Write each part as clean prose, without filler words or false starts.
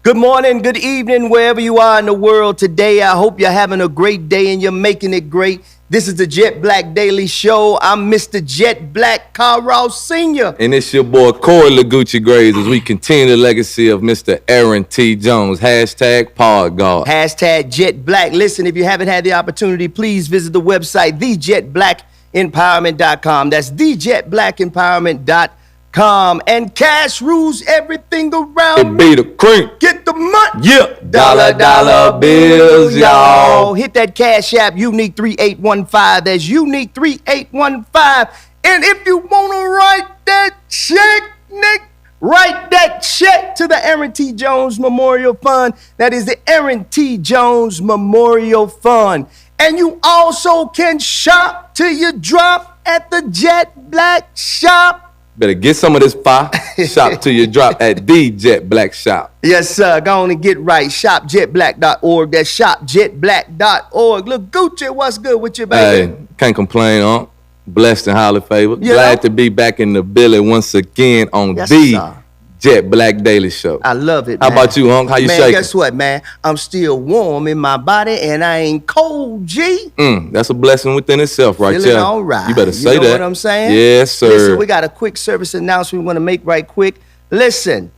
Good morning, good evening, wherever you are in the world today. I hope you're having a great day and you're making it great. This is the Jetblack Daily Show. I'm Mr. Jetblack, Carl Sr. And it's your boy, Corey LaGucci Graves, as we continue the legacy of Mr. Aaron T. Jones. Hashtag Pod God. Hashtag Jetblack. Listen, if you haven't had the opportunity, please visit the website, thejetblackenempowerment.com. That's thejetblackenempowerment.com. And cash rules everything around It be the cream. Get the money. Yeah. Dollar bills, y'all. Hit that Cash App, Unique 3815. That's Unique 3815. And if you want to write that check, Nick, write that check to the Aaron T. Jones Memorial Fund. That is the Aaron T. Jones Memorial Fund. And you also can shop till you drop at the Jetblack Shop. Better get some of this fire. Shop till you drop at the Jetblack Shop. Yes, sir. Go on and get right. ShopJetBlack.org. That's ShopJetBlack.org. Look, Gucci, what's good with you, baby? Hey, can't complain, huh? Blessed and highly favored. You Glad know? to be back in the building once again on Yes, the sir. Jetblack Daily Show. I love it, How man. about you, Hunk? How you man, shaking? Guess what, man? I'm still warm in my body and I ain't cold, G. That's a blessing within itself right Feeling there. all right. You better say You know that. what I'm saying? Yes, sir. Listen, we got a quick service announcement we want to make right quick. Listen,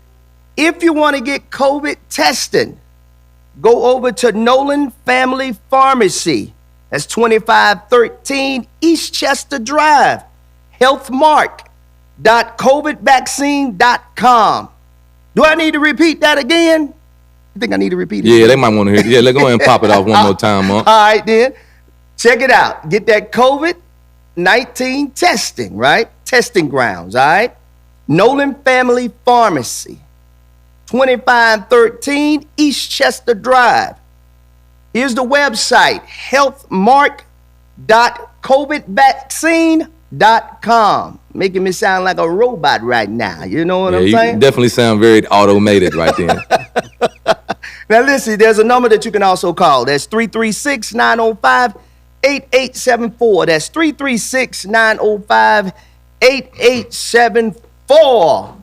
if you want to get COVID testing, go over to Nolan Family Pharmacy. That's 2513 Eastchester Drive. Healthmark.covidvaccine.com. Do I need to repeat that again? I think I need to repeat it. Yeah, they might want to hear it. Yeah, let's go ahead and pop it off one more time, huh? All right, then. Check it out. Get that COVID-19 testing, right? Testing grounds, all right? Nolan Family Pharmacy, 2513 Eastchester Drive. Here's the website, healthmark.covidvaccine.com. Making me sound like a robot right now. You know what I'm You saying? definitely sound very automated right there. Now listen, there's a number that you can also call. That's 336-905-8874. That's 336-905-8874.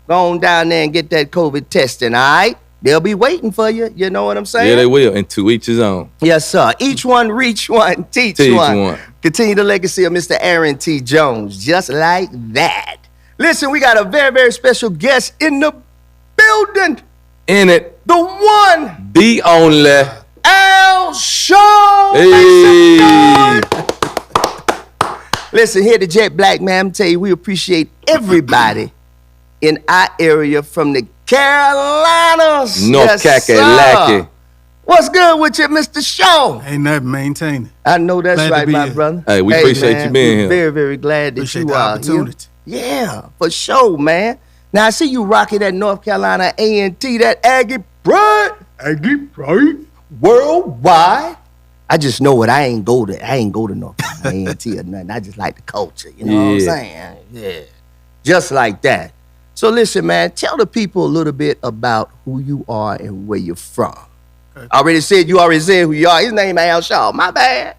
Go on down there and get that COVID testing, all right? They'll be waiting for you. You know what I'm saying? Yeah, they will. And to each his own. Yes, sir. Each one, reach one, teach one. Continue the legacy of Mr. Aaron T. Jones, just like that. Listen, we got a very, very special guest in the building. In it, The one, the only. Al Shaw. Hey. Listen, here at the Jetblack, man, I'm tell you, we appreciate everybody in our area from the Carolinas. North Kakalaki. What's good with you, Mr. Shaw? Ain't nothing, maintain it. I know that's Glad to right, be my here. brother. Hey, we appreciate man, you being we're here. Very, very glad that Appreciate you the are opportunity. here. Yeah, for sure, man. Now, I see you rocking that North Carolina A&T, that Aggie Pride. Aggie Pride. Worldwide. I just know it. I ain't go to North Carolina A&T or nothing. I just like the culture. You know what I'm saying? Yeah. Just like that. So listen, man, tell the people a little bit about who you are and where you're from. Okay. I already said who you are. His name Al Shaw. My bad.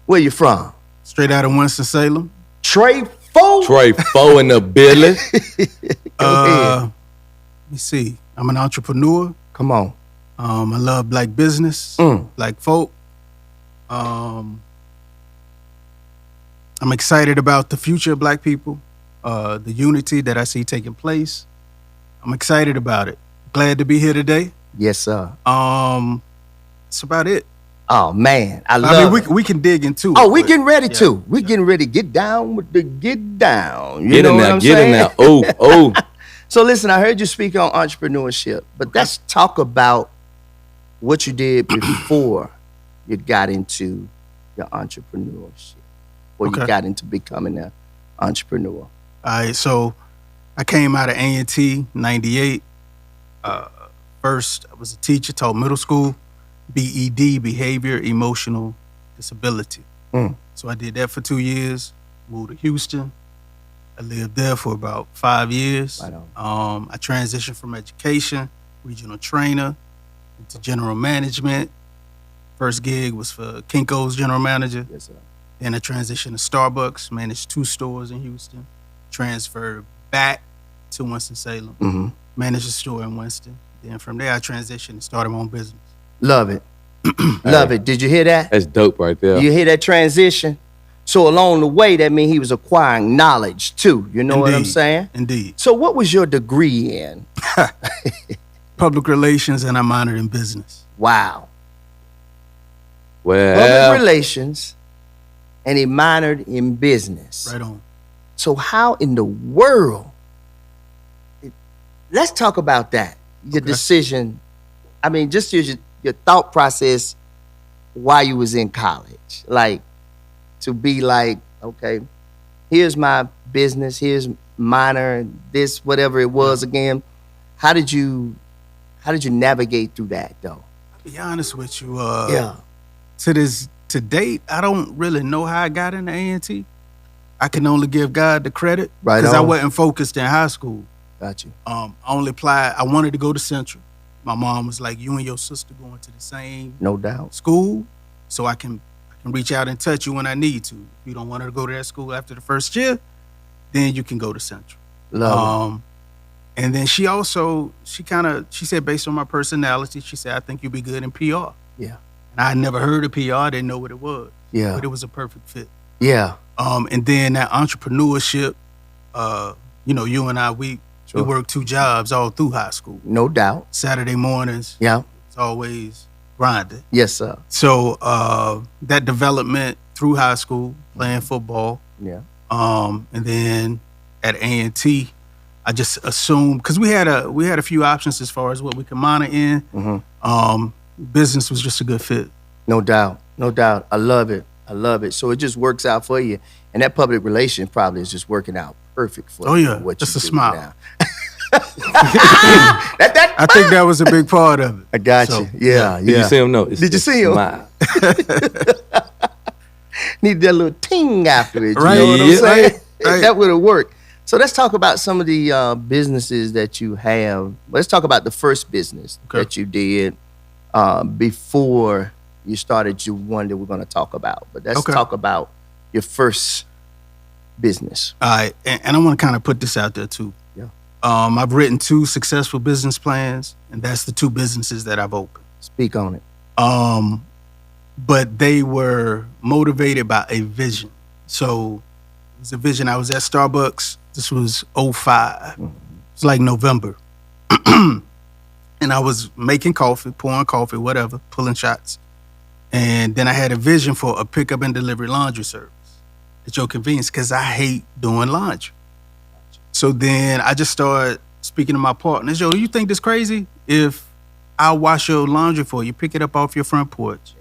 Where you from? Straight out of Winston-Salem. Trey Fo. Trey Foe in the building. Go ahead. Let me see. I'm an entrepreneur. Come on. I love black business, black folk. I'm excited about the future of black people, the unity that I see taking place. I'm excited about it. Glad to be here today. Yes, sir. That's about it. Oh, man. I mean, love it. we can dig into it. Oh, we but- getting ready yeah, to. We yeah. getting ready to get down with the get down. You Get know in what there, I'm get saying? in there. Oh. So listen, I heard you speak on entrepreneurship, but let's talk about what you did before you got into your entrepreneurship, or you Okay. got into becoming an entrepreneur. All right, so I came out of A&T, 98. First, I was a teacher, taught middle school, BED, Behavior Emotional Disability. So I did that for 2 years, moved to Houston. I lived there for about 5 years. Right on. I transitioned from education, regional trainer, into general management. First gig was for Kinko's general manager. Yes, sir. Then I transitioned to Starbucks, managed 2 stores in Houston. Transferred back to Winston-Salem, managed a store in Winston. Then from there, I transitioned and started my own business. Love it. Love it. Did you hear that? That's dope right there. You hear that transition? So along the way, that means he was acquiring knowledge too. You know what I'm Indeed. saying? Indeed. So what was your degree in? Public relations, and I minored in business. Wow. Well, Public relations, and he minored in business. Right on. So how in the world? Let's talk about that. Your Okay. decision. I mean, just your thought process while you was in college. Like, to be like, okay, here's my business, here's minor, this, whatever it was again. How did you navigate through that though? I'll be honest with you. Yeah. To date, I don't really know how I got into A&T. I can only give God the credit Right because I on. wasn't focused in high school. Got you. I only applied. I wanted to go to Central. My mom was like, "You and your sister going to the same No doubt. school, so I can reach out and touch you when I need to. If you don't want her to go to that school after the first year, then you can go to Central." Love And then she said, based on my personality, she said, "I think you'd be good in PR." Yeah. And I had never heard of PR. I didn't know what it was. Yeah. But it was a perfect fit. Yeah. And then that entrepreneurship, you and I, we Sure. worked 2 jobs all through high school. No doubt. Saturday mornings, Yeah. it's always grinding. Yes, sir. So that development through high school, playing football, Yeah. and then at A&T, I just assumed because we had a few options as far as what we could minor in. Mm-hmm. Business was just a good fit. No doubt. No doubt. I love it. I love it. So it just works out for you. And that public relations probably is just working out perfect for Oh, you. yeah. What Just you a do smile. now. I think that was a big part of it. I got So, you. Yeah, did yeah. you see him? No. It's Did you the see him? smile. Need that little ting after it. You Right, know what I'm yeah, saying? right. That would have worked. So let's talk about some of the businesses that you have. Let's talk about the first business Okay. that you did before you started your one that we're going to talk about. But let's Okay. talk about your first business. All right, and I want to kind of put this out there too. Yeah. I've written 2 successful business plans, and that's the 2 businesses that I've opened. Speak on it. But they were motivated by a vision. So it was a vision. I was at Starbucks. This was 05. It's like November. And I was making coffee, pouring coffee, whatever, pulling shots. And then I had a vision for a pickup and delivery laundry service at your convenience because I hate doing laundry. So then I just started speaking to my partners. Yo, you think this crazy? If I'll wash your laundry for you, pick it up off your front porch.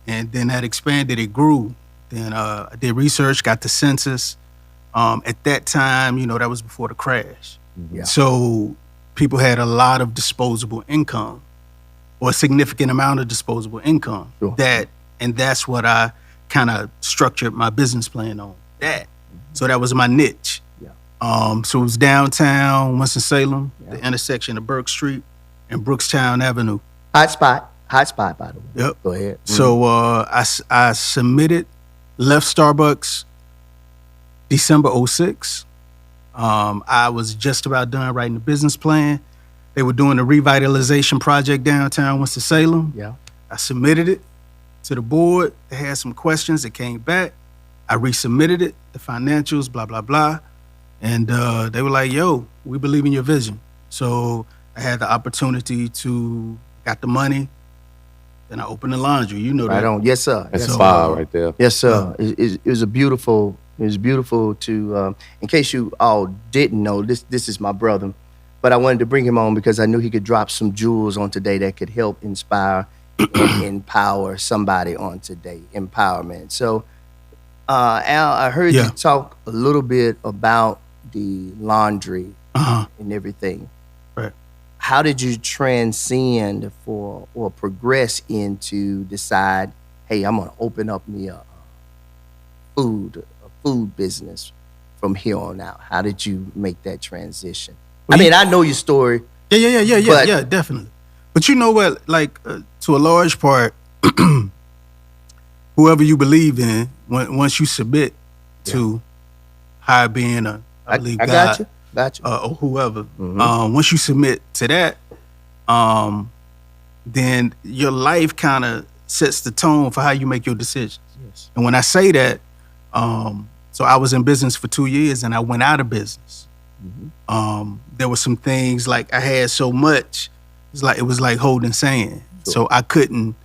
And then that expanded, it grew. Then I did research, got the census. At that time, that was before the crash. Yeah. So people had a lot of disposable income or a significant amount of disposable income. Sure. That's what I kind of structured my business plan on. That. So that was my niche. Yeah. So it was downtown, Winston-Salem, Yeah. the intersection of Burke Street and Brookstown Avenue. Hot spot, by the way. Yep. Go ahead. So I submitted, left Starbucks December 06. I was just about done writing the business plan. They were doing a revitalization project downtown Winston-Salem. Yeah. I submitted it to the board. They had some questions. It came back. I resubmitted it, the financials, blah, blah, blah. And they were like, yo, we believe in your vision. So I had the opportunity to, got the money. Then I opened the laundry. You know Right that. on. Yes, sir. That's Yes, sir. fire right there. Yes, sir. It was a beautiful. It was beautiful to. In case you all didn't know, this is my brother, but I wanted to bring him on because I knew he could drop some jewels on today that could help inspire and empower somebody on today. Empowerment. So, Al, I heard Yeah. you talk a little bit about the laundry Uh-huh. and everything. Right. How did you transcend or progress into decide, hey, I'm gonna open up me a food business from here on out? How did you make that transition? Well, I mean, I know your story. Yeah, But- definitely. But you know what? Like, to a large part, whoever you believe in, once you submit to higher being, I believe I God, got you. or whoever, Mhm. once you submit to that, then your life kind of sets the tone for how you make your decisions. Yes. And when I say that, so I was in business for 2 years and I went out of business. There were some things like I had so much, it was like holding sand. Sure. So I couldn't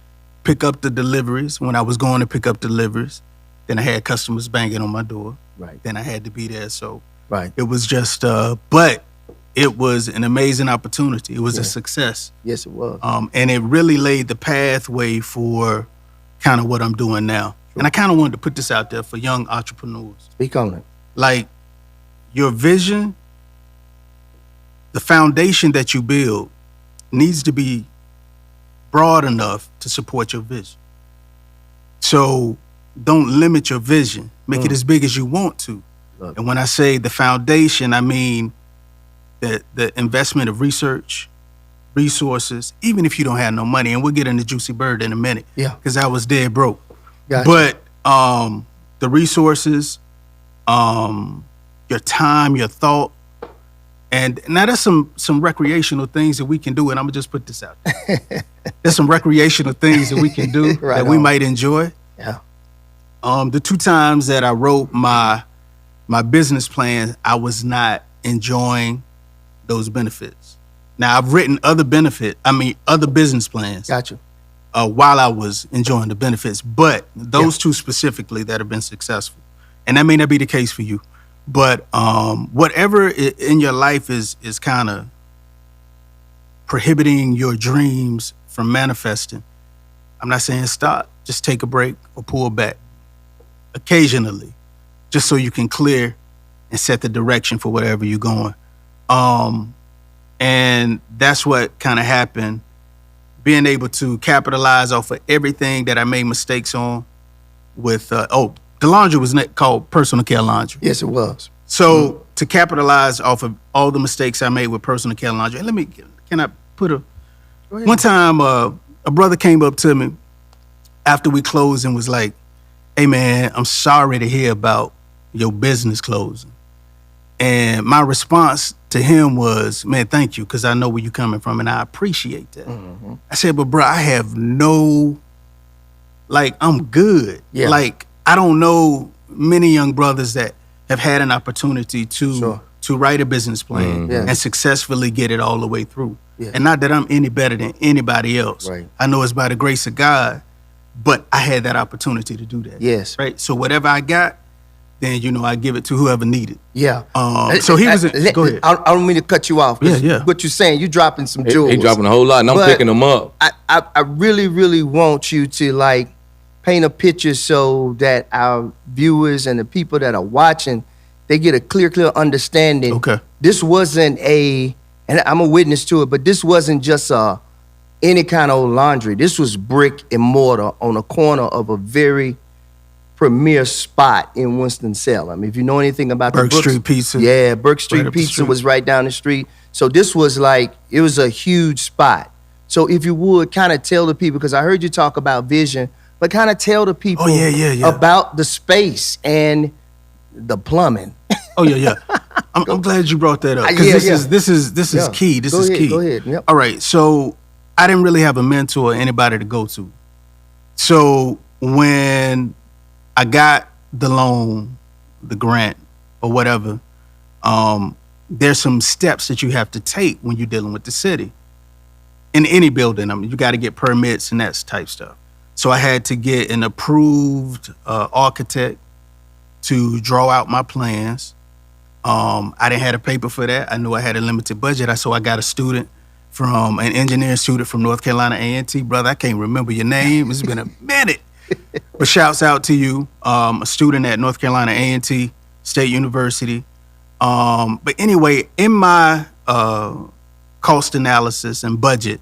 pick up the deliveries when I was going to pick up deliveries. Then I had customers banging on my door. Right. Then I had to be there. So Right. it was just, but it was an amazing opportunity. It was a success. Yes, it was. And it really laid the pathway for kind of what I'm doing now. Sure. And I kind of wanted to put this out there for young entrepreneurs. Speak on it. Like your vision, the foundation that you build needs to be broad enough to support your vision. So don't limit your vision. Make it as big as you want to. Love it. And when I say the foundation, I mean the investment of research, resources, even if you don't have no money. And we'll get into Juicy Bird in a minute. Yeah. Because I was dead broke. Gotcha. But the resources, your time, your thought, and now there's some recreational things that we can do, and I'm gonna just put this out there. There's some recreational things that we can do Right that we on. might enjoy. Yeah. The 2 times that I wrote my business plan, I was not enjoying those benefits. Now I've written other business plans Gotcha. while I was enjoying the benefits, but those 2 specifically that have been successful, and that may not be the case for you, but whatever in your life is kind of prohibiting your dreams from manifesting, I'm not saying stop, just take a break or pull back occasionally, just so you can clear and set the direction for whatever you're going. And that's what kind of happened, being able to capitalize off of everything that I made mistakes on with, the laundry was called Personal Care Laundry. Yes, it was. So to capitalize off of all the mistakes I made with Personal Care Laundry, and can I put one time, a brother came up to me after we closed and was like, "Hey man, I'm sorry to hear about your business closing." And my response to him was, "Man, thank you, because I know where you're coming from and I appreciate that." I said, "But bro, I have I'm good." Yeah. Like, I don't know many young brothers that have had an opportunity to write a business plan Yeah. and successfully get it all the way through. Yeah. And not that I'm any better than anybody else. Right. I know it's by the grace of God, but I had that opportunity to do that. Yes. Right. So whatever I got, then I give it to whoever needed. Yeah. So he was. Go ahead. I don't mean to cut you off. 'Cause Yeah. What you're saying, you dropping some jewels. He dropping a whole lot, and I'm But picking them up. I really, really want you to paint a picture so that our viewers and the people that are watching, they get a clear understanding. Okay. This wasn't and I'm a witness to it, but this wasn't just any kind of laundry. This was brick and mortar on a corner of a very premier spot in Winston-Salem. If you know anything about Burke the Brooks- Street Pizza. Yeah, Burke Street Right up the Pizza street. was right down the street. So this was it was a huge spot. So if you would kind of tell the people, because I heard you talk about vision, but kind of tell the people Oh, yeah. about the space and the plumbing. Oh yeah. I'm glad you brought that up, because Yeah, this yeah. is Yeah. key. This Go is ahead, key. go ahead. Yep. All right. So I didn't really have a mentor or anybody to go to. So when I got the loan, the grant, or whatever, there's some steps that you have to take when you're dealing with the city. In any building, you got to get permits and that type stuff. So I had to get an approved architect to draw out my plans. I didn't have a paper for that. I knew I had a limited budget. So I got an engineering student from North Carolina A&T. Brother, I can't remember your name. It's been a minute. But shouts out to you, a student at North Carolina A&T State University. But anyway, in my cost analysis and budget,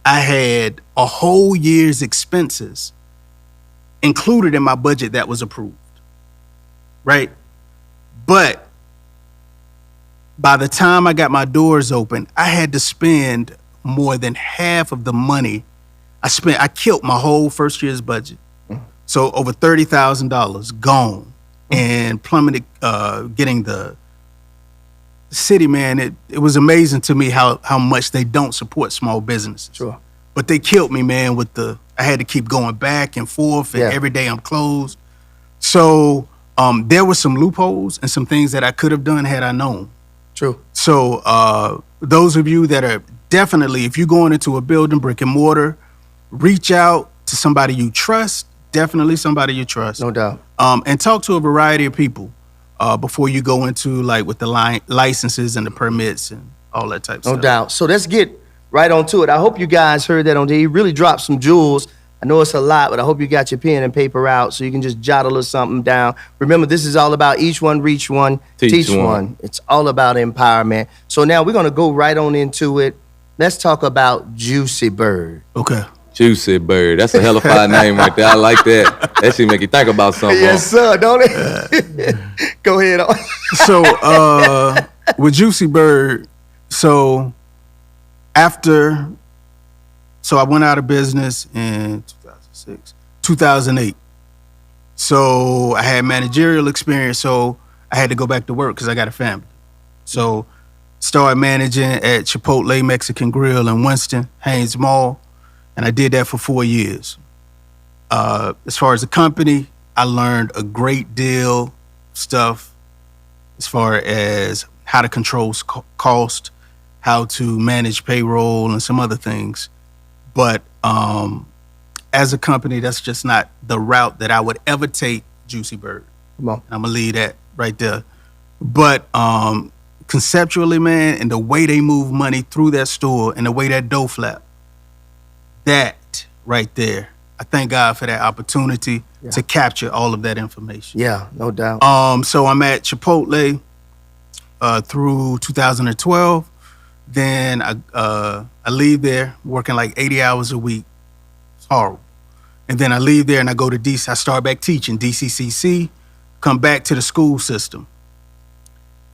I had a whole year's expenses included in my budget that was approved, right? But by the time I got my doors open, I had to spend more than half of the money I killed my whole first year's budget. So over $30,000 gone, and plummeted, getting the city, man, it was amazing to me how much they don't support small businesses. Sure. But they killed me, man, I had to keep going back and forth, and every day I'm closed. So there were some loopholes and some things that I could have done had I known. True. So those of you that are definitely, if you're going into a building, brick and mortar, reach out to somebody you trust, definitely somebody you trust. No doubt. And talk to a variety of people before you go into like with the licenses and the permits and all that type of stuff. No doubt. So let's get right on to it. I hope you guys heard that on there. He really dropped some jewels. I know it's a lot, but I hope you got your pen and paper out so you can just jot a little something down. Remember, this is all about each one, reach one, teach one. It's all about empowerment. So now we're going to go right on into it. Let's talk about Juicy Bird. Okay. Juicy Bird. That's a hellified name right there. I like that. That should make you think about something. Yes, sir, don't it? Go ahead. So with Juicy Bird, so I went out of business in 2008. So I had managerial experience, so I had to go back to work because I got a family. So started managing at Chipotle Mexican Grill in Winston, Haynes Mall, and I did that for 4 years. As far as the company, I learned a great deal of stuff as far as how to control cost, how to manage payroll, and some other things. But as a company, that's just not the route that I would ever take Juicy Bird. Come on. I'm going to leave that right there. But conceptually, man, and the way they move money through that store and the way that dough flap, that right there, I thank God for that opportunity to capture all of that information. Yeah, no doubt. So I'm at Chipotle through 2012. Then I leave there working like 80 hours a week. It's horrible. And then I leave there and I go to DC. I start back teaching DCCC, come back to the school system.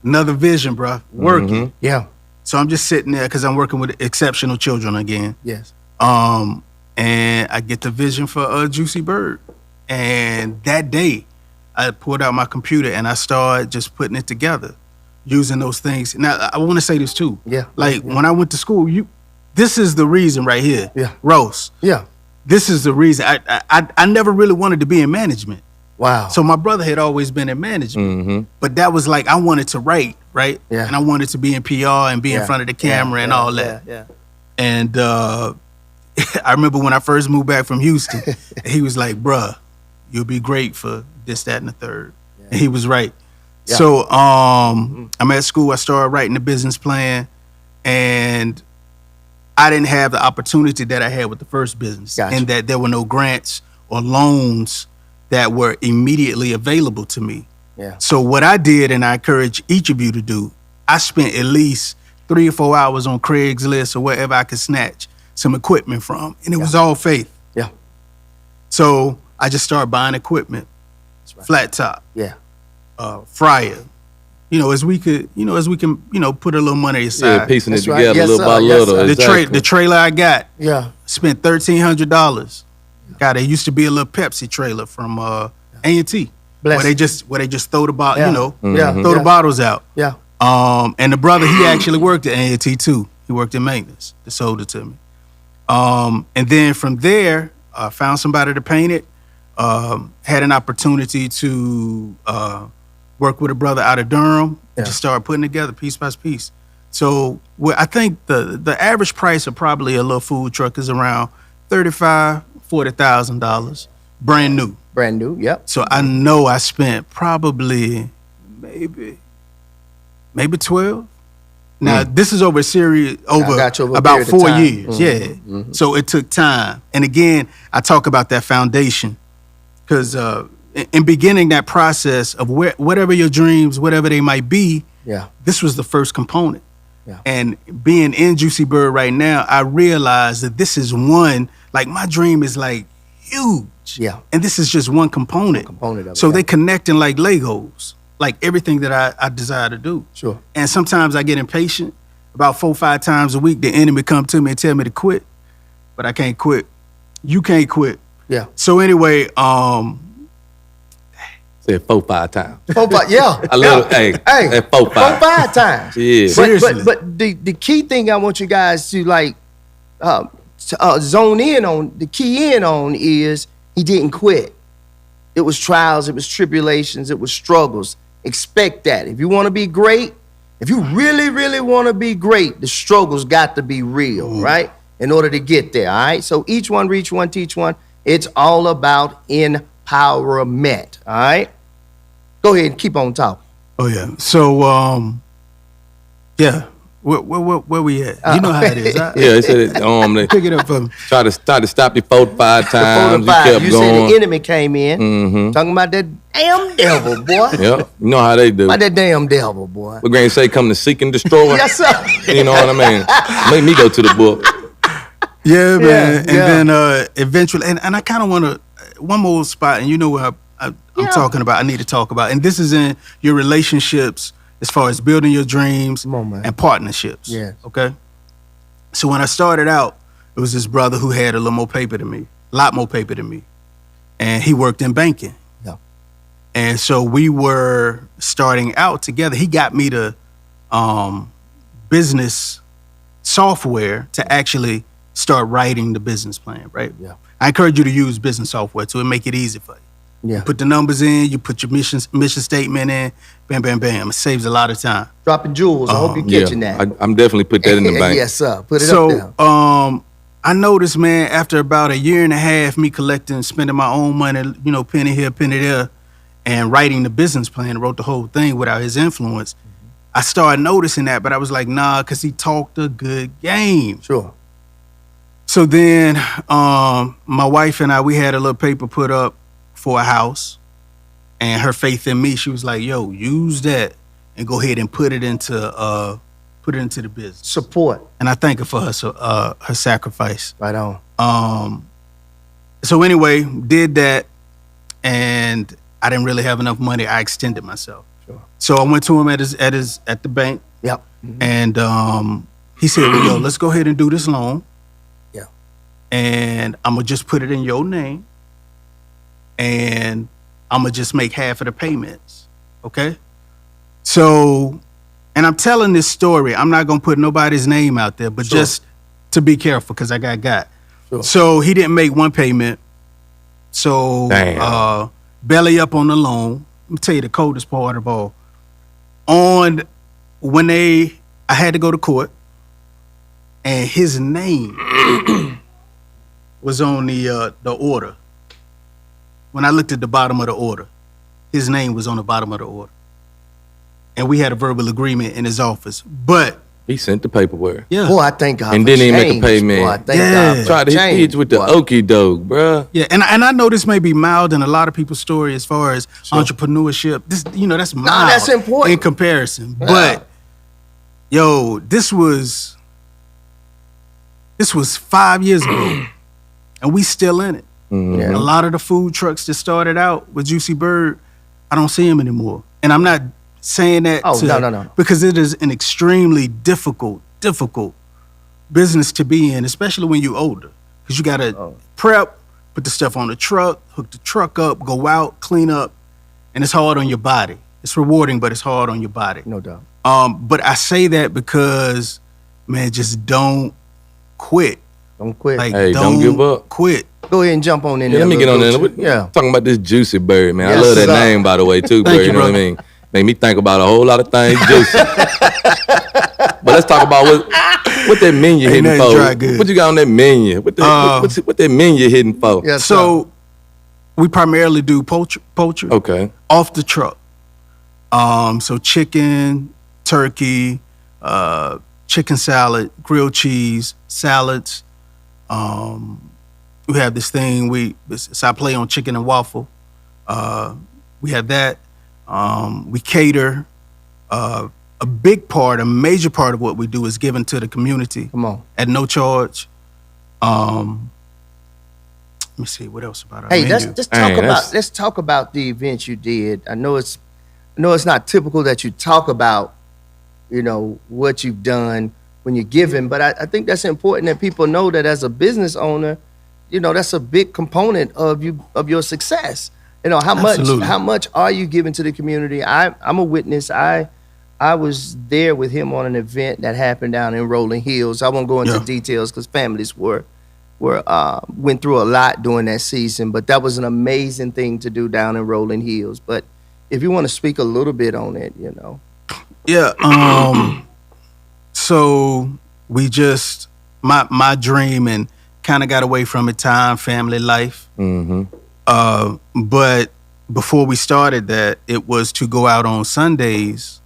Another vision, bro. Working. Mm-hmm. Yeah. So I'm just sitting there because I'm working with exceptional children again. Yes. And I get the vision for Juicy Bird. And that day, I pulled out my computer and I started just putting it together, using those things. Now, I want to say this too. Yeah. Like when I went to school, this is the reason right here. Yeah. Rose. Yeah. This is the reason. I never really wanted to be in management. Wow. So my brother had always been in management, but that was like I wanted to write, right? Yeah. And I wanted to be in PR and be in front of the camera and all that. Yeah. And I remember when I first moved back from Houston, he was like, bruh, you'll be great for this, that, and the third. Yeah. And he was right. Yeah. So I'm at school. I started writing the business plan, and I didn't have the opportunity that I had with the first business, in that there were no grants or loans that were immediately available to me. Yeah. So what I did, and I encourage each of you to do, I spent at least 3 or 4 hours on Craigslist or wherever I could snatch some equipment from, and it was all faith. Yeah. So I just started buying equipment, flat top, fryer. As we can, put a little money aside. Yeah, piecing it together Yes, little by little. Exactly. The trailer I got, spent $1,300. God, there used to be a little Pepsi trailer from A&T where they just throw the bottle, throw the bottles out. Yeah. And the brother, he actually worked at A&T too. He worked in maintenance. They sold it to me. And then from there, I found somebody to paint it. Had an opportunity to work with a brother out of Durham and just start putting together piece by piece. So I think the average price of probably a little food truck is around $35,000, $40,000, brand new. Brand new, yep. So I know I spent probably maybe 12. Now this is over a series over about 4 years. Mm-hmm. So it took time. And again, I talk about that foundation because in beginning that process of whatever your dreams, whatever they might be, this was the first component. Yeah. And being in Juicy Bird right now, I realize that this is one, like my dream is like huge. Yeah. And this is just one component. Of it, so they connecting like Legos, like everything that I desire to do. Sure. And sometimes I get impatient. About 4 or 5 times a week, the enemy come to me and tell me to quit, but I can't quit. You can't quit. Yeah. So anyway, so Said 4-5 times. 4-5, yeah. I love yeah. hey, at 4-5. 4-5 times. Yeah. Seriously. But the key thing I want you guys to like zone in on, the key in on is he didn't quit. It was trials, it was tribulations, it was struggles. Expect that. If you want to be great, if you really, really want to be great, the struggles got to be real, right? In order to get there, all right? So each one, reach one, teach one. It's all about empowerment, all right? Go ahead and keep on talking. Oh yeah. So yeah. Where we at? You know how it is. Yeah, they said it. They Pick it up for me. try to stop you 4-5 times. You 4-5. kept You going. said the enemy came in, talking about that damn devil, boy. Yep. You know how they do. About that damn devil, boy. What Granny say, come to seek and destroy? Yes, sir. You know what I mean? Make me go to the book. Yeah, man. And yeah. then eventually, and I kind of want to, one more spot, and you know what I'm talking about, I need to talk about. And this is in your relationships as far as building your dreams Come on, man. and partnerships. Yes. Okay? So when I started out, it was this brother who had a little more paper than me, a lot more paper than me. And he worked in banking. Yeah. And so we were starting out together. He got me the business software to actually start writing the business plan, right? Yeah. I encourage you to use business software to make it easy for you. Yeah. Put the numbers in, you put your mission statement in, bam, bam, bam. It saves a lot of time. Dropping jewels. I hope you're catching that. I'm definitely put that in the bank. Yes, sir. Put it up there. So I noticed, man, after about a year and a half, me collecting, spending my own money, you know, penny here, penny there, and writing the business plan, wrote the whole thing without his influence. I started noticing that, but I was like, nah, because he talked a good game. Sure. So then my wife and I, we had a little paper put up for a house, and her faith in me, she was like, yo, use that and go ahead and put it into the business. Support. And I thank her for her sacrifice. Right on. So anyway, did that, and I didn't really have enough money. I extended myself. Sure. So I went to him at the bank, Yep. and he said, well, yo, let's go ahead and do this loan. Yeah. And I'm gonna just put it in your name, and I'm gonna just make half of the payments. Okay? So, and I'm telling this story, I'm not gonna put nobody's name out there, but Sure. just to be careful, because I got. Sure. So he didn't make one payment. So Damn. belly up on the loan. Let me tell you the coldest part of all. I had to go to court, and his name was on the order. When I looked at the bottom of the order, his name was on the bottom of the order. And we had a verbal agreement in his office. But He sent the paperwork. yeah. Boy, I thank God And for didn't even make a change. payment. Boy, I thank Yeah. God for Try to change, hit with the boy. okie doke, bruh. Yeah, and I know this may be mild in a lot of people's story as far as entrepreneurship. This, that's mild. that's important. in comparison. Yeah. But yo, this was 5 years ago, and we still in it. Yeah. A lot of the food trucks that started out with Juicy Bird, I don't see them anymore. And I'm not saying that No. because it is an extremely difficult business to be in, especially when you're older. Because you got to prep, put the stuff on the truck, hook the truck up, go out, clean up, and it's hard on your body. It's rewarding, but it's hard on your body. No doubt. But I say that because, man, just don't quit. Don't quit. Like, Hey, don't give up. Quit. Go ahead and jump on in Yeah, there. let me get on little there. Gucci. Yeah. Talking about this Juicy Bird, man. I Yes, love that sir. name, by the way, too, Thank Bird. you, You know what I brother. mean? Made me think about a whole lot of things juicy. But let's talk about what that menu Ain't hitting nothing for. dry good. What you got on that menu? What that menu hitting for? Yes, So we primarily do poultry Okay. off the truck. So chicken, turkey, chicken salad, grilled cheese, salads. We have this thing so I play on chicken and waffle. We have that. We cater. A major part of what we do is given to the community. Come on. At no charge. Let me see what else about our Hey, menu. let's talk about the events you did. I know it's not typical that you talk about, what you've done when you're giving, but I think that's important that people know that as a business owner, that's a big component of your success. You know, Absolutely. how much are you giving to the community? I'm a witness. I was there with him on an event that happened down in Rolling Hills. I won't go into Yeah. details because families went through a lot during that season, but that was an amazing thing to do down in Rolling Hills. But if you want to speak a little bit on it, you know. Yeah. So we just my dream and kind of got away from it. Time, family, life. Mm-hmm. But before we started that, it was to go out on Sundays,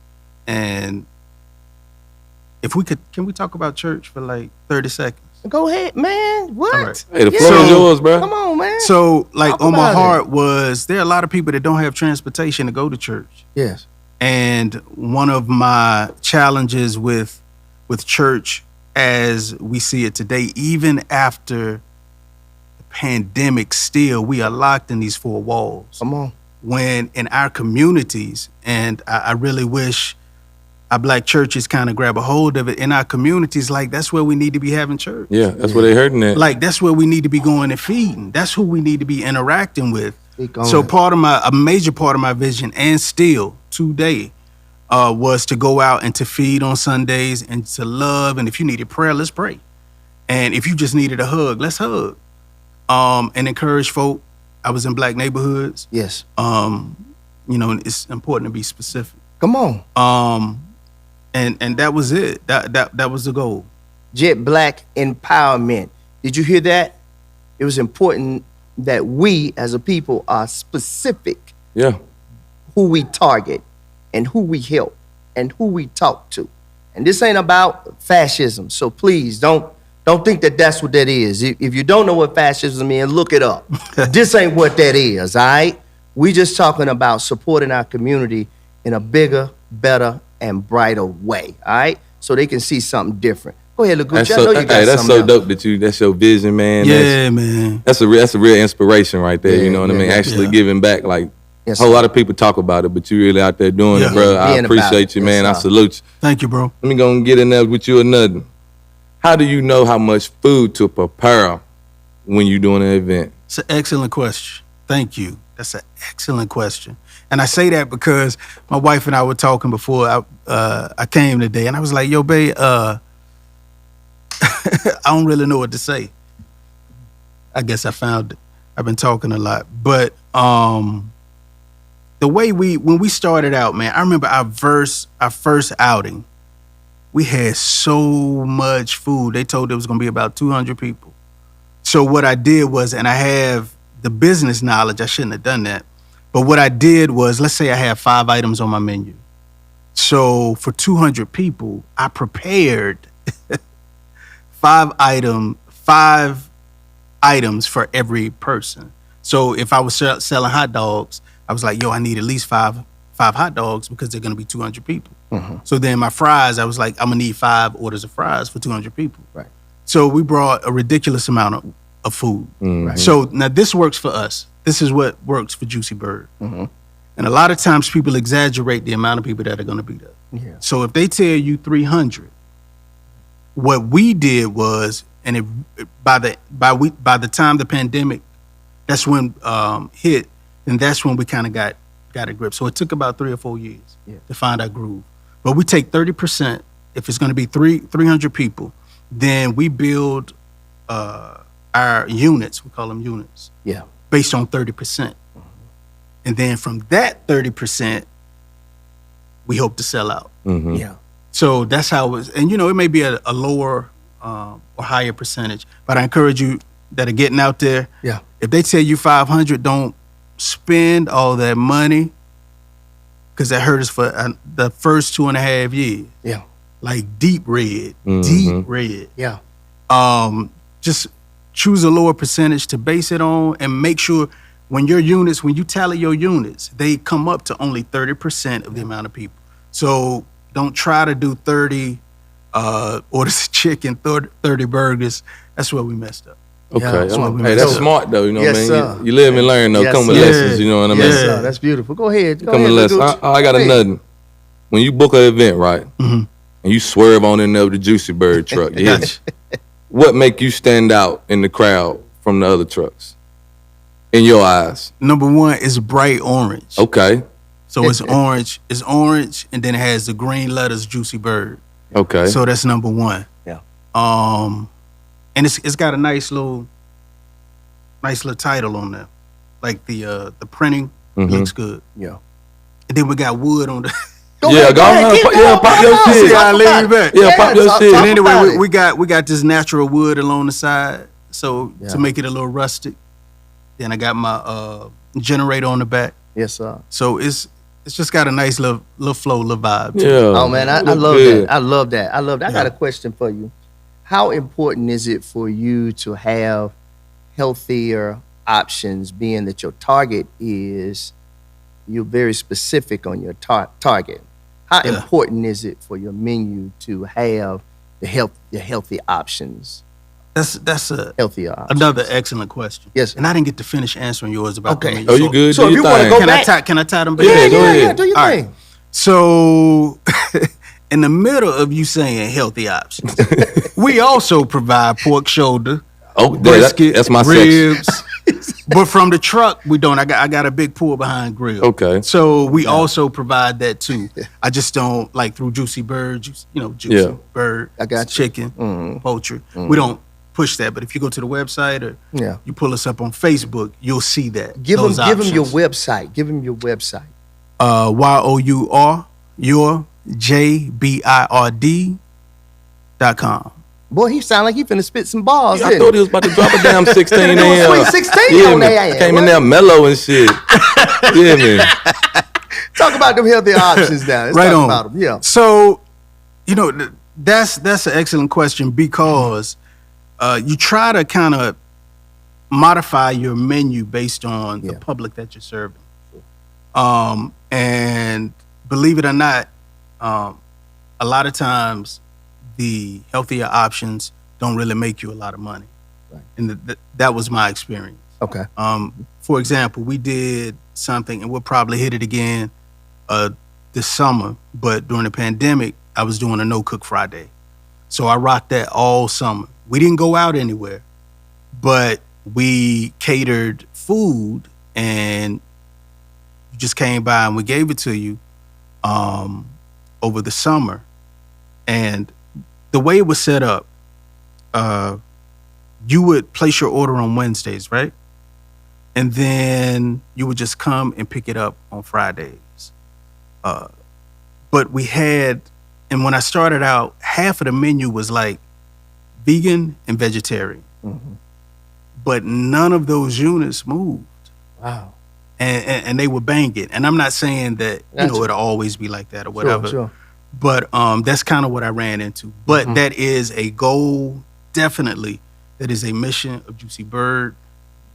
and if we could, can we talk about church for like 30 seconds? Go ahead, man. What? All right. Hey, the Yeah. floor is So- yours, bro. Come on, man. So, like, Talk on my about it. heart was there are a lot of people that don't have transportation to go to church. Yes. And one of my challenges with church as we see it today, even after the pandemic, still we are locked in these four walls. Come on. When in our communities, and I really wish our black churches kind of grab a hold of it in our communities, like that's where we need to be having church. Yeah, that's what they hurting at. Like that's where we need to be going and feeding. That's who we need to be interacting with. Speak on So it. a major part of my vision, and still today, was to go out and to feed on Sundays and to love. And if you needed prayer, let's pray. And if you just needed a hug, let's hug. And encourage folk. I was in black neighborhoods. Yes. You know, it's important to be specific. Come on. And that was it. That was the goal. Jetblack empowerment. Did you hear that? It was important that we as a people are specific Yeah. who we target and who we help and who we talk to. And this ain't about fascism. So please don't think that that's what that is. If you don't know what fascism is, look it up. This ain't what that is, all right? We just talking about supporting our community in a bigger, better, and brighter way, all right? So they can see something different. Go ahead, That's Lagucci. I know you got that's something so else. dope that that's your vision, man. Yeah, man. That's a real inspiration right there. Yeah, You know what I yeah, mean? yeah. Actually Yeah. giving back, like Yes, a whole sir. lot of people talk about it, but you really out there doing Yeah. it, bro. I Being about appreciate it. you, man. Yes, I sir. salute you. Thank you, bro. Let me go and get in there with you or nothing. How do you know how much food to prepare when you're doing an event? It's an excellent question. Thank you. That's an excellent question. And I say that because my wife and I were talking before I came today, and I was like, "Yo, babe, I don't really know what to say." I guess I found it. I've been talking a lot, but the way when we started out, man, I remember our first outing. We had so much food. They told there was going to be about 200 people. So what I did was, and I have the business knowledge, I shouldn't have done that. But what I did was, let's say I have 5 items on my menu. So for 200 people, I prepared 5 items for every person. So if I was selling hot dogs, I was like, yo, I need at least five hot dogs because they're going to be 200 people. So then my fries, I was like, I'm going to need 5 orders of fries for 200 people. Right. So we brought a ridiculous amount of food. Right. So now this works for us. This is what works for Juicy Bird. Mm-hmm. And a lot of times people exaggerate the amount of people that are going to be there. Yeah. So if they tell you 300, what we did was, and by the time the pandemic, that's when hit, and that's when we kind of got a grip. So it took about 3 or 4 years to find our groove. But we take 30%. If it's going to be 300 people, then we build our units. We call them units. Yeah. Based on 30%. And then from that 30%, we hope to sell out. Mm-hmm. Yeah. So that's how it was. And, you know, it may be a lower or higher percentage, but I encourage you that are getting out there. Yeah. If they tell you 500, don't spend all that money because that hurt us for the first 2.5 years. Yeah. Like deep red. Yeah. Just choose a lower percentage to base it on and make sure when you tally your units, they come up to only 30% of the amount of people. So don't try to do 30 orders of chicken, 30 burgers. That's where we messed up. Okay. Yeah, that's what we Hey, that's do. smart though. You know Yes, what I mean? sir. You live and learn though. Yes, Come with sir. lessons. You know what I mean? Yeah. Yes, sir. That's beautiful. Go ahead. Go Come ahead, with lessons. Lagucci. I got Go ahead. nothing. When you book an event, right, Mhm. and you swerve on in there with the Juicy Bird truck, you hit Gotcha. what make you stand out in the crowd from the other trucks? in your eyes? Number one is bright orange. Okay. So it's orange. It's orange, and then it has the green letters Juicy Bird. Okay. So that's number one. Yeah. And it's got a nice little title on there. Like the printing looks good. Yeah. And then we got wood on the Go ahead, pop your shit. See, I leave you back. Yeah, pop your shit. And anyway, we got this natural wood along the side, so to make it a little rustic. Then I got my generator on the back. Yes, sir. So it's just got a nice little flow, little vibe. Yeah. Oh man, I love that. I love that. I love that. I got a question for you. How important is it for you to have healthier options, being that your target is, you're very specific on your target? How important is it for your menu to have the healthy options? That's Healthier options. another excellent question. Yes. And I didn't get to finish answering yours about the menu. Oh, you good? So Do if your you wanna thing. go Can back. I tie them? Yeah, go ahead. Yeah, do your All thing. right. So, in the middle of you saying healthy options, we also provide pork shoulder, Oh, brisket, that's my section. ribs. But from the truck, we don't. I got a big pull behind grill. Okay. So we also provide that too. I just don't like through Juicy Bird, Juicy Bird. I got you. chicken, poultry. We don't push that. But if you go to the website or you pull us up on Facebook, you'll see that. Give them options. your website. Give them your website. YOUR your JBIRD.com. Boy, he sound like he finna spit some balls. I thought he was about to drop a damn 16 in. do a sweet 16 yeah, on man. that. Came in What? there mellow and shit. Yeah, man. Talk about them healthy options now. Let's Right talk on. about them. Yeah. So, that's an excellent question because you try to kind of modify your menu based on the public that you're serving. And believe it or not, a lot of times the healthier options don't really make you a lot of money. Right. And that was my experience. Okay. For example, we did something, and we'll probably hit it again this summer, but during the pandemic, I was doing a no-cook Friday. So I rocked that all summer. We didn't go out anywhere, but we catered food, and you just came by and we gave it to you over the summer. And the way it was set up, you would place your order on Wednesdays, right? And then you would just come and pick it up on Fridays. But we had, and when I started out, half of the menu was like vegan and vegetarian. Mm-hmm. But none of those units moved. Wow. And they were banging. And I'm not saying that, it'll always be like that or whatever. Sure. But that's kind of what I ran into. But that is a goal, definitely. That is a mission of Juicy Bird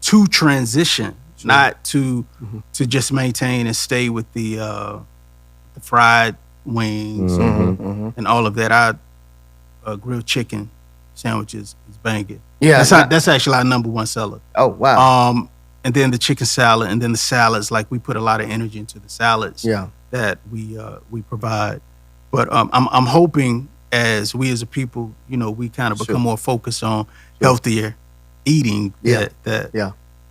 to transition, not to just maintain and stay with the fried wings and all of that. Our grilled chicken sandwiches is banging. Yeah. That's actually our number one seller. Oh, wow. And then the chicken salad, and then the salads. Like we put a lot of energy into the salads that we provide. But I'm hoping as we as a people, we kind of become more focused on healthier eating. That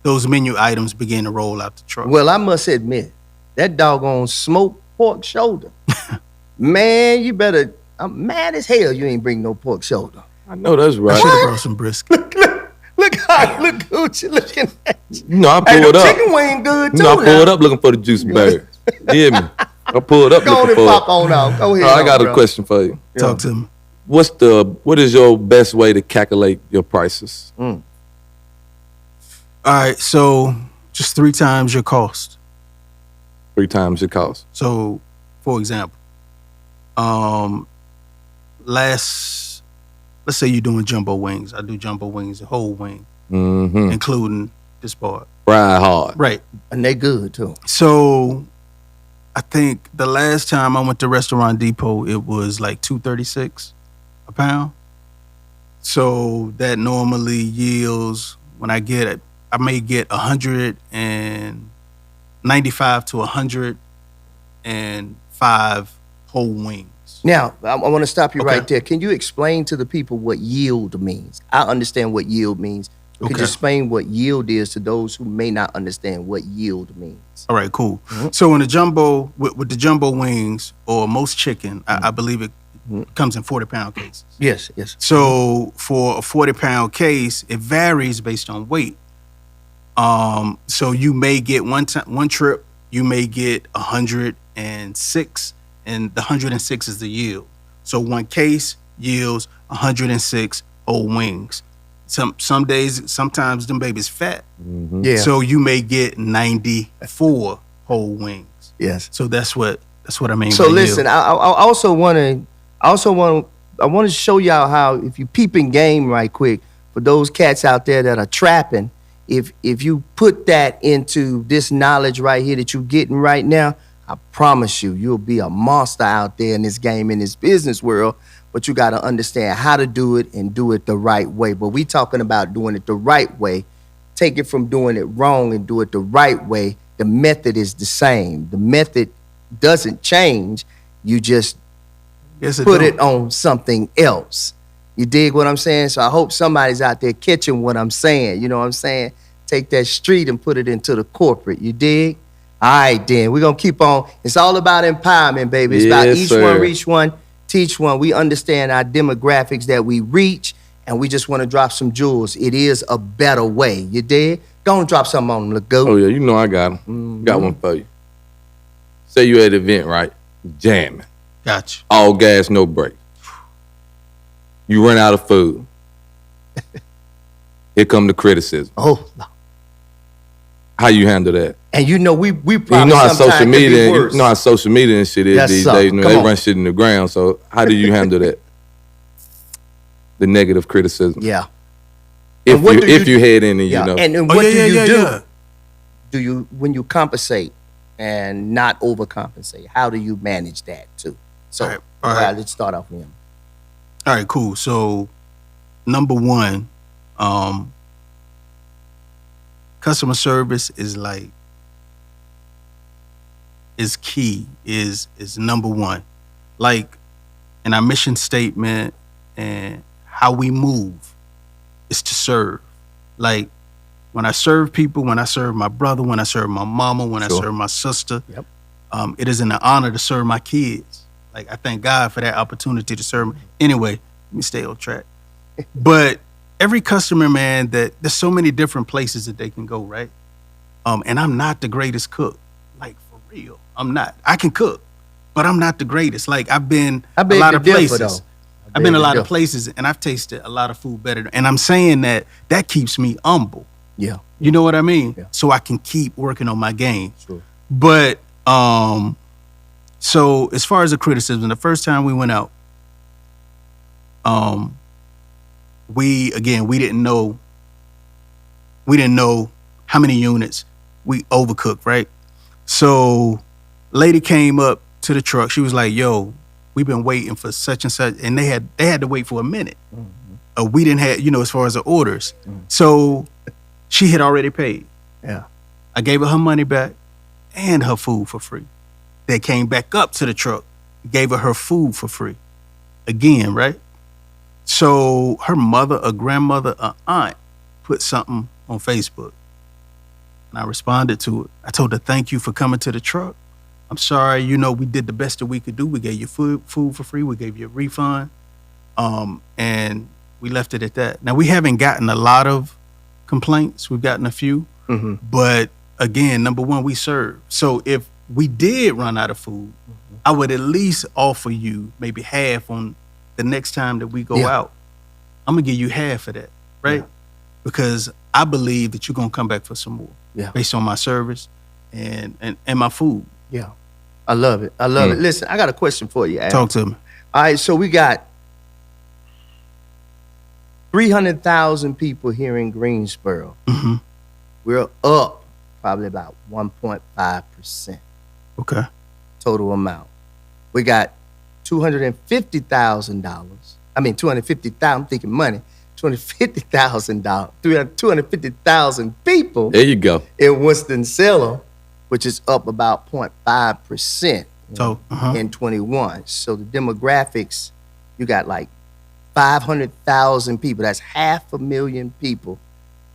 those menu items begin to roll out the truck. Well, I must admit, that doggone smoked pork shoulder. Man, you better. I'm mad as hell you ain't bring no pork shoulder. I know that's I right. should have brought some brisket. Look Gucci looking at you. I Hey, pulled the up. chicken wing good too. I now. pulled up looking for the juice bird. You hear me? I pulled up Go on looking and for pop it. on out. Go ahead. I got bro. a question for you. Talk to me. What is your best way to calculate your prices? All right, so just 3 times your cost. 3 times your cost. So, for example, let's say you're doing jumbo wings. I do jumbo wings, the whole wing, including this part. Fried hard. Right. And they good too. So, I think the last time I went to Restaurant Depot, it was like $2.36 a pound. So that normally yields, when I get it, I may get 195 to 105 whole wings. Now, I want to stop you Okay. right there. Can you explain to the people what yield means? I understand what yield means. Could Okay. you explain what yield is to those who may not understand what yield means? All right, cool. So in the jumbo, with the jumbo wings or most chicken, I believe it comes in 40-pound cases. Yes, yes. So for a 40-pound case, it varies based on weight. So you may get one trip, you may get 106, and the 106 is the yield. So one case yields 106 whole wings. Some days, sometimes them babies fat. Yeah. So you may get 94 whole wings. Yes. So that's what I mean. So by listen, yield. I also want to show y'all how, if you peeping game right quick, for those cats out there that are trapping, if you put that into this knowledge right here that you're getting right now, I promise you'll be a monster out there in this game, in this business world. But you got to understand how to do it and do it the right way. But we talking about doing it the right way. Take it from doing it wrong and do it the right way. The method is the same. The method doesn't change. You just Yes, put do. it on something else. You dig what I'm saying? So I hope somebody's out there catching what I'm saying. You know what I'm saying? Take that street and put it into the corporate. You dig? All right, then. We're going to keep on. It's all about empowerment, baby. It's about Yes, each sir. one, reach one, teach one. We understand our demographics that we reach, and we just want to drop some jewels. It is a better way. You dig? Go and drop something on them, Lago. Oh yeah, you know I got them. Got one for you. Say you at an event, right? Jamming. Gotcha. All gas, no brake. You run out of food. Here come the criticism. Oh, How you handle that? and you know we You probably know how sometimes social could be media, worse. you know how social media and shit is Yes, these sir. days. You know, Come they on. run shit in the ground. So how do you handle that? The negative criticism. Yeah. If And what you do if you- you had any, Yeah. you know. And what do you do? Yeah. Do you, when you compensate and not overcompensate, how do you manage that too? So, All right. let's start off with him. All right, cool. So, number one, customer service is key, is number one. Like in our mission statement and how we move is to serve. Like when I serve people, when I serve my brother, when I serve my mama, when I Sure. serve my sister, Yep. it is an honor to serve my kids. Like I thank God for that opportunity to serve. Anyway, let me stay on track. But every customer, man, that there's so many different places that they can go, right? And I'm not the greatest cook, like for real. I'm not. I can cook, but I'm not the greatest. Like I've been I a beg lot to of differ, places. though. I've been a beg to lot of differ. places, and I've tasted a lot of food better. And I'm saying that keeps me humble. Yeah. You know what I mean? Yeah. So I can keep working on my game. Sure. But so as far as the criticism, the first time we went out, we didn't know how many units we overcooked, right? So lady came up to the truck. She was like, "Yo, we've been waiting for such and such," and they had to wait for a minute. We didn't have, as far as the orders. So she had already paid. Yeah. I gave her money back and her food for free. They came back up to the truck, gave her food for free. Again, right? So her mother, a grandmother, a aunt put something on Facebook. And I responded to it. I told her, "Thank you for coming to the truck. I'm sorry, we did the best that we could do. We gave you food for free. We gave you a refund." And we left it at that. Now, we haven't gotten a lot of complaints. We've gotten a few. Mm-hmm. But again, number one, we serve. So if we did run out of food, I would at least offer you maybe half on the next time that we go Yeah. out. I'm going to give you half of that, right? Yeah. Because I believe that you're going to come back for some more Yeah. based on my service and my food. Yeah. I love it. I love it. Listen, I got a question for you, Al. Talk to me. All right, so we got 300,000 people here in Greensboro. hmm We're up probably about 1.5% Okay. total amount. We got $250,000. I mean, 250,000, I'm thinking money. $250,000, 250,000 people There you go. in Winston-Salem, which is up about 0.5% So, in 21. So the demographics, you got like 500,000 people. That's 500,000 people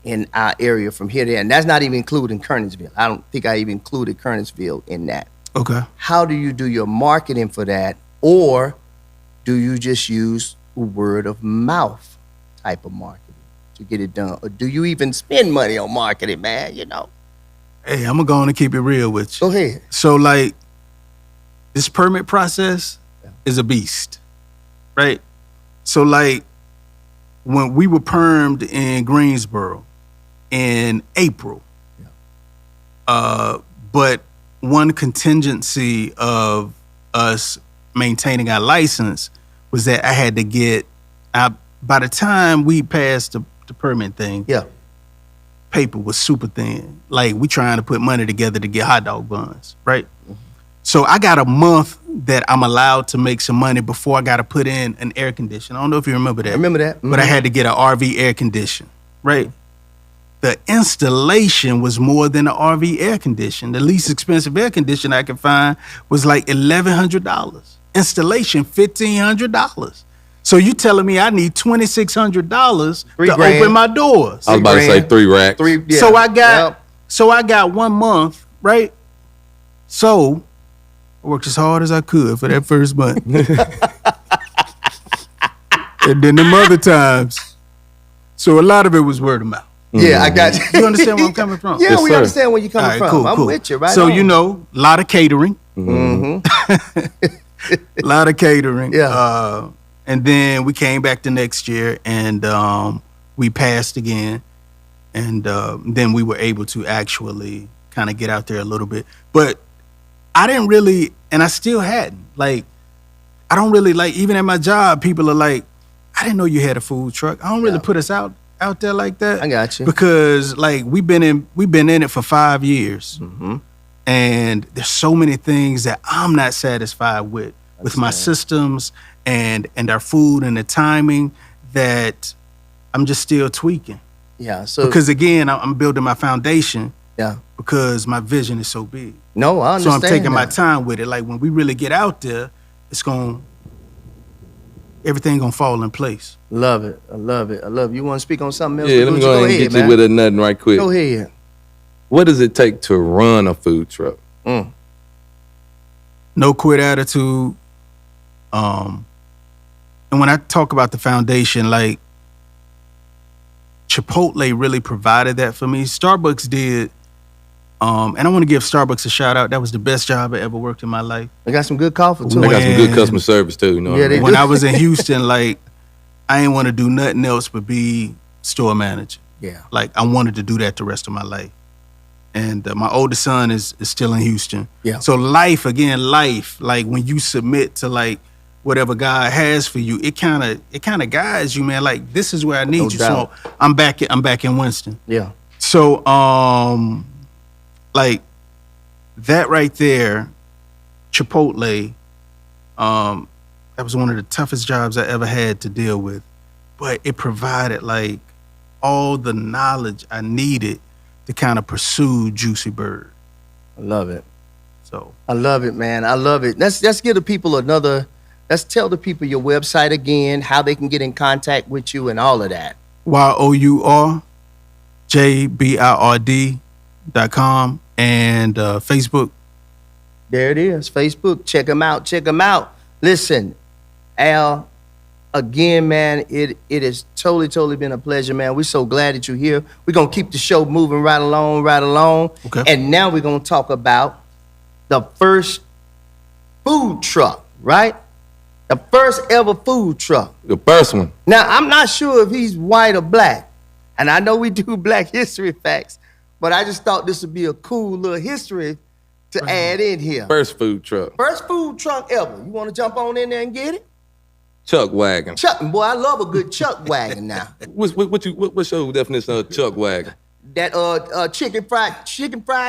in our area from here to there. And that's not even including Kernersville. I don't think I even included Kernersville in that. Okay. How do you do your marketing for that? Or do you just use word of mouth type of marketing to get it done? Or do you even spend money on marketing, man? You know? Hey, I'm gonna go on and keep it real with you. Go ahead. So like, this permit process is a beast, right? So like, when we were permed in Greensboro in April, but one contingency of us maintaining our license was that I had to get, by the time we passed the permit thing, paper was super thin. Like, we trying to put money together to get hot dog buns, right? Mm-hmm. So I got a month that I'm allowed to make some money before I got to put in an air conditioner. I don't know if you remember that. I remember that. Mm-hmm. But I had to get an RV air conditioner, right? The installation was more than an RV air conditioner. The least expensive air conditioner I could find was like $1,100. Installation, $1,500. So you telling me I need $2,600 to open my doors? I was about to say 3 racks. So I got 1 month, right? So I worked as hard as I could for that first month. And then the other times. So a lot of it was word of mouth. Yeah, I got you. You understand where I'm coming from? Yeah, Yes, we sir. understand where you're coming from. Cool, I'm cool. with you, right? So, on. you know, a lot of catering. Mm-hmm. A lot of catering. Yeah. And then we came back the next year and we passed again. And then we were able to actually kind of get out there a little bit. But I didn't really, and I still hadn't. Like, I don't really, like, even at my job, people are like, I didn't know you had a food truck. I don't really put us out there like that. I got you. Because, like, we've been in it for 5 years. Mm-hmm. And there's so many things that I'm not satisfied with my systems and our food and the timing, that I'm just still tweaking. Yeah. So because again, I'm building my foundation. Yeah. Because my vision is so big. No, I So understand. I'm taking my time with it. Like, when we really get out there, everything gonna fall in place. Love it. I love it. I love it. You want to speak on something else? Yeah, let me go ahead and get you with a nothing right quick. Go ahead. What does it take to run a food truck? No quit attitude. And when I talk about the foundation, like, Chipotle really provided that for me. Starbucks did. And I want to give Starbucks a shout out. That was the best job I ever worked in my life. They got some good coffee too. They got some good customer service too. You know Yeah, they When do. I was in Houston, like, I didn't want to do nothing else but be store manager. Yeah. Like, I wanted to do that the rest of my life. And my oldest son is still in Houston. Yeah. So life, like, when you submit to, like, whatever God has for you, it kind of guides you, man. Like, this is where I need No you. doubt. So I'm back in Winston. Yeah. So like, that right there, Chipotle, that was one of the toughest jobs I ever had to deal with. But it provided, like, all the knowledge I needed to kind of pursue Juicy Bird. I love it. So I love it, man. I love it. Let's give the people let's tell the people your website again, how they can get in contact with you and all of that. YOURJBIRD.com and Facebook. There it is. Facebook. Check them out. Check them out. Listen, Al, again, man, it has totally been a pleasure, man. We're so glad that you're here. We're going to keep the show moving right along. Okay. And now we're going to talk about the first food truck, right? The first ever food truck. The first one. Now, I'm not sure if he's white or black. And I know we do Black History Facts, but I just thought this would be a cool little history to add in here. First food truck. First food truck ever. You want to jump on in there and get it? Chuck wagon. Chuck, boy, I love a good chuck wagon now. What's your definition of chuck wagon? That chicken fried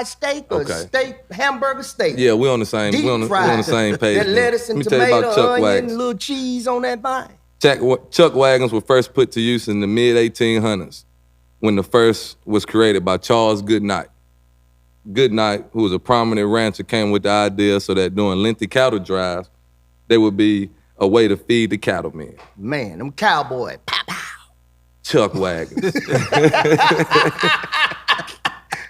steak or steak hamburger steak. Yeah, we on the same. We on the same page. That lettuce and Let me tell you tomato, about chuck onion, wagons. and little cheese on that vine. Chuck wagons were first put to use in the mid-1800s when the first was created by Charles Goodnight. Goodnight, who was a prominent rancher, came with the idea so that during lengthy cattle drives, there would be a way to feed the cattlemen. Man, them cowboy, pow pow. Chuck wagons.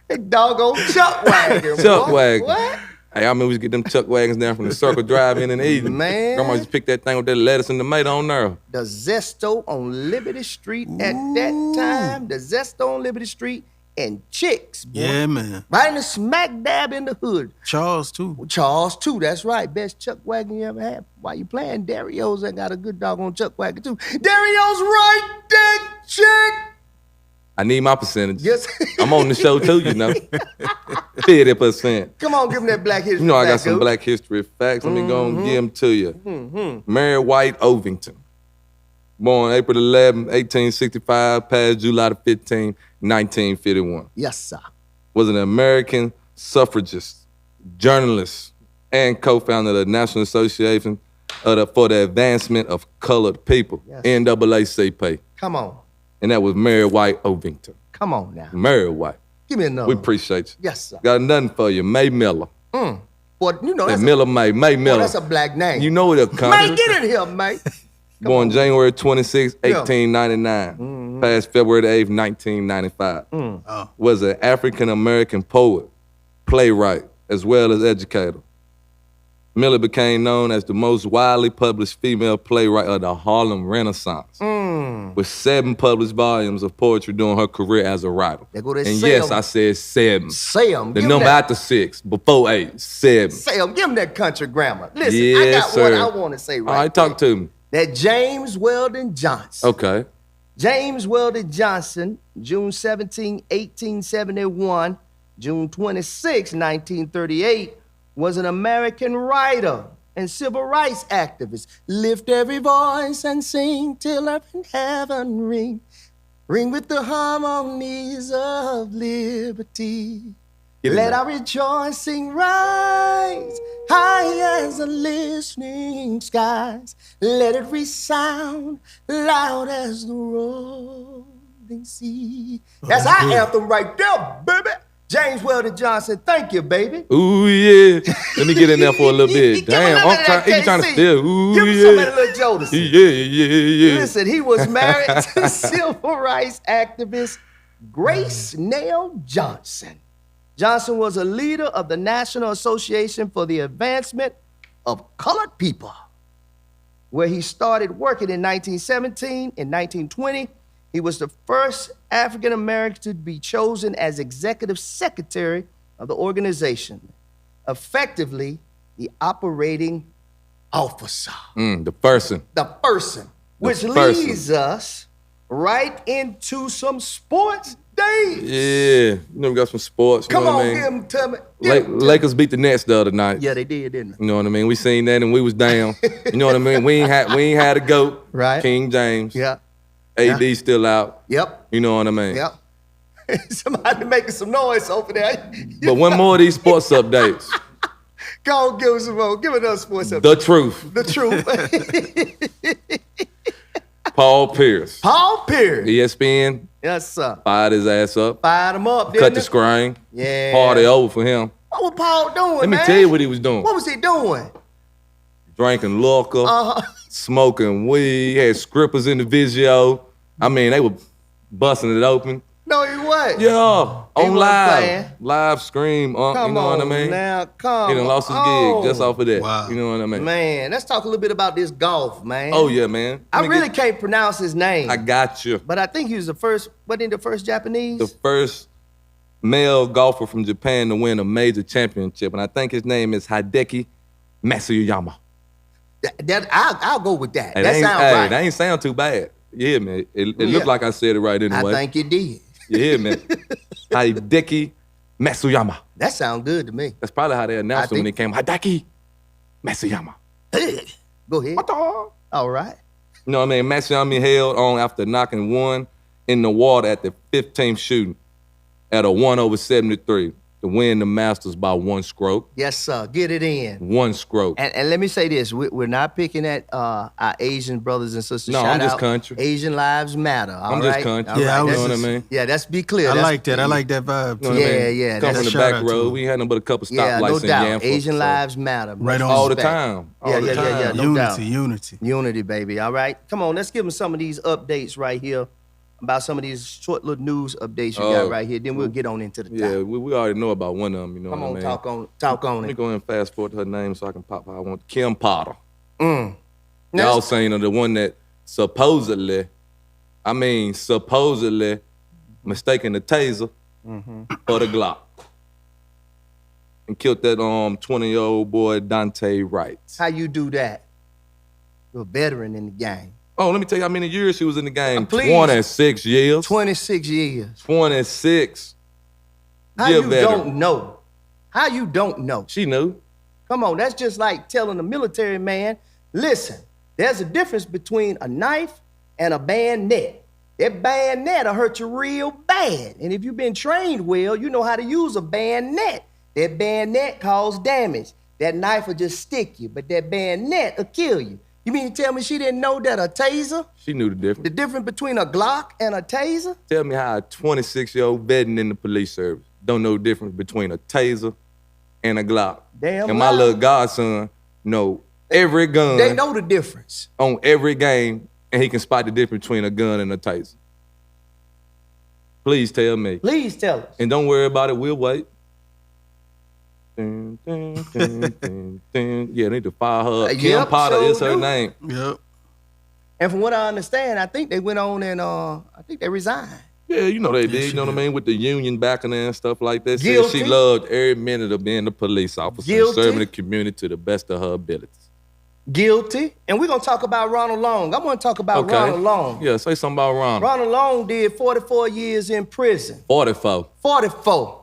That doggone Chuck wagon. Chuck boy. wagon. What? Hey, I remember we used to get them Chuck wagons down from the Circle Drive in the evening. Man. Grandma used to pick that thing with that lettuce and tomato on there. The Zesto on Liberty Street at that time. The Zesto on Liberty Street and Chicks, boy. Yeah, man. Right in the smack dab in the hood. Charles, too. Charles, too, that's right. Best Chuck wagon you ever had. Why you playing? Dario's that got a good doggone Chuck wagon, too. Dario's right there, chick. I need my percentage. Yes. I'm on the show too, you know. 50%. Come on, give him that Black History You know I got fact, some dude. Black History facts. Let me go and give them to you. Mary White Ovington. Born April 11, 1865, passed July 15, 1951. Yes, sir. Was an American suffragist, journalist, and co-founder of the National Association for the Advancement of Colored People, Yes. NAACP. Come on. And that was Mary White Ovington. Come on now. Mary White. Give me another. We appreciate you. Yes, sir. Got nothing for you. May Miller. Boy, you know That that's Miller May. May boy, Miller. that's a black name. You know it'll come. Man, get in here, mate. Born January 26, Yeah. 1899. Passed February 8, 1995. Oh. Was an African-American poet, playwright, as well as educator. Miller became known as the most widely published female playwright of the Harlem Renaissance, with 7 published volumes of poetry during her career as a writer. There go that And Sam. yes, I said 7. Sam, The give number him that. after 6, before 8, 7. Sam, give him that country grammar. Listen, I Yes, got sir. what I want to say right All right, talk to me. That James Weldon Johnson. Okay. James Weldon Johnson, June 17, 1871, June 26, 1938, was an American writer and civil rights activist. Lift every voice and sing till earth and heaven ring. Ring with the harmonies of liberty. Get in Let there. our rejoicing rise high as the listening skies. Let it resound loud as the rolling sea. That's our anthem right there, baby. James Weldon Johnson, thank you, baby. Ooh, yeah. Let me get in there for a little bit. Give him a Damn, little I'm bit of trying, that he trying to KC. steal. Ooh, Give him yeah. some of that little Jodeci. Yeah. Listen, he was married to civil rights activist Grace Nell Johnson. Johnson was a leader of the National Association for the Advancement of Colored People, where he started working in 1917. In 1920, he was the first African American to be chosen as executive secretary of the organization, effectively the operating officer. The person. The person, which person. leads us right into some sports days. Yeah. You know, we got some sports. You Come know on, what I give mean? him to me. Give him to me. Lakers beat the Nets the other night. Yeah, they did, didn't they? You know what I mean? We seen that and we was down. You know what I mean? We ain't had a GOAT. Right. King James. Yeah. AD still out. Yep. You know what I mean? Yep. Somebody making some noise over there. But one more of these sports updates. Go on, give us some more. Give another sports update. The truth. The truth. Paul Pierce. Paul Pierce. ESPN Yes, sir. fired his ass up. Fired him up, Cut didn't the it? screen. Yeah. Party over for him. What was Paul doing, Let me man? tell you what he was doing. What was he doing? Drinking liquor, Uh-huh. smoking weed, had scrippers in the video. I mean, they were busting it open. No, he wasn't. Yeah, He on wasn't live. playing. Live scream, Come you know on what I mean? now, come He done lost his on. gig just off of that. Wow. You know what I mean? Man, let's talk a little bit about this golf, man. Oh, yeah, man. I Let me really get- can't pronounce his name. I got you. But I think he was the first, wasn't he the first Japanese? The first male golfer from Japan to win a major championship, and I think his name is Hideki Matsuyama. I'll go with that. Hey, That sounds right. That ain't sound too bad. Yeah, man. It Yeah. looked like I said it right anyway. I think you did. Yeah, man. Hideki Matsuyama. That sounds good to me. That's probably how they announced it when think- it came. Hideki Matsuyama. Go ahead. What the hell? All right. You know what I mean? Matsuyama held on after knocking one in the water at the 15th shooting at a 1/73 to win the Masters by 1 stroke. Yes, sir. Get it in. 1 stroke. And let me say this: we're not picking at our Asian brothers and sisters. No, Shout I'm just out. country. Asian lives matter. All I'm just right? country. All Yeah, right. I You was know what I just- mean? Yeah, let's be clear. I That's- like that. I like that vibe, You know too. what I Yeah, mean? yeah, Come that's from a the shout back out to road. him. We had nothing but a couple Yeah, stoplights no in doubt. Yampa. Asian so- lives matter. Right Much on. all the respect. time. All Yeah, the yeah, time. yeah, yeah. No doubt. Unity. Unity, baby. All right. Come on, let's give them some of these updates right here about some of these short little news updates you got right here. Then we'll get on into the Yeah, topic. we already know about one of them, you know Come what I on, mean? talk on Let me it. go ahead and fast forward to her name so I can pop how I want. Kim Potter. Now, Y'all saying the one that supposedly mistaken the taser for the Glock. And killed that 20-year-old boy Dante Wright. how you do that? You're a veteran in the game. Oh, let me tell you how many years she was in the game. Please. 26 years. 26 years. 26. How Yeah, you veteran. don't know? How you don't know? She knew. Come on, that's just like telling a military man, listen, there's a difference between a knife and a bayonet. That bayonet will hurt you real bad. And if you've been trained well, you know how to use a bayonet. That bayonet causes damage. That knife will just stick you, but that bayonet will kill you. You mean to tell me she didn't know that a taser, She knew the difference. the difference between a Glock and a taser? Tell me how a 26-year-old veteran in the police service don't know the difference between a taser and a Glock. Damn And my right. little godson know every gun They know the difference. on every game, and he can spot the difference between a gun and a taser. Please tell me. Please tell us. And don't worry about it, we'll wait. Dun, dun, dun, dun, dun. Yeah, they need to fire her up. Kim Yep, Potter sure is her do. name. Yep. And from what I understand, I think they went on and I think they resigned. Yeah, you know they did, she you know what I did. mean? With the union backing her and stuff like that. Said Guilty. she loved every minute of being a police officer and Guilty. serving the community to the best of her abilities. Guilty. And we're going to talk about Ronald Long. I want to talk about Ronald Long. Yeah, say something about Ronald. Ronald Long did 44 years in prison. 44. 44.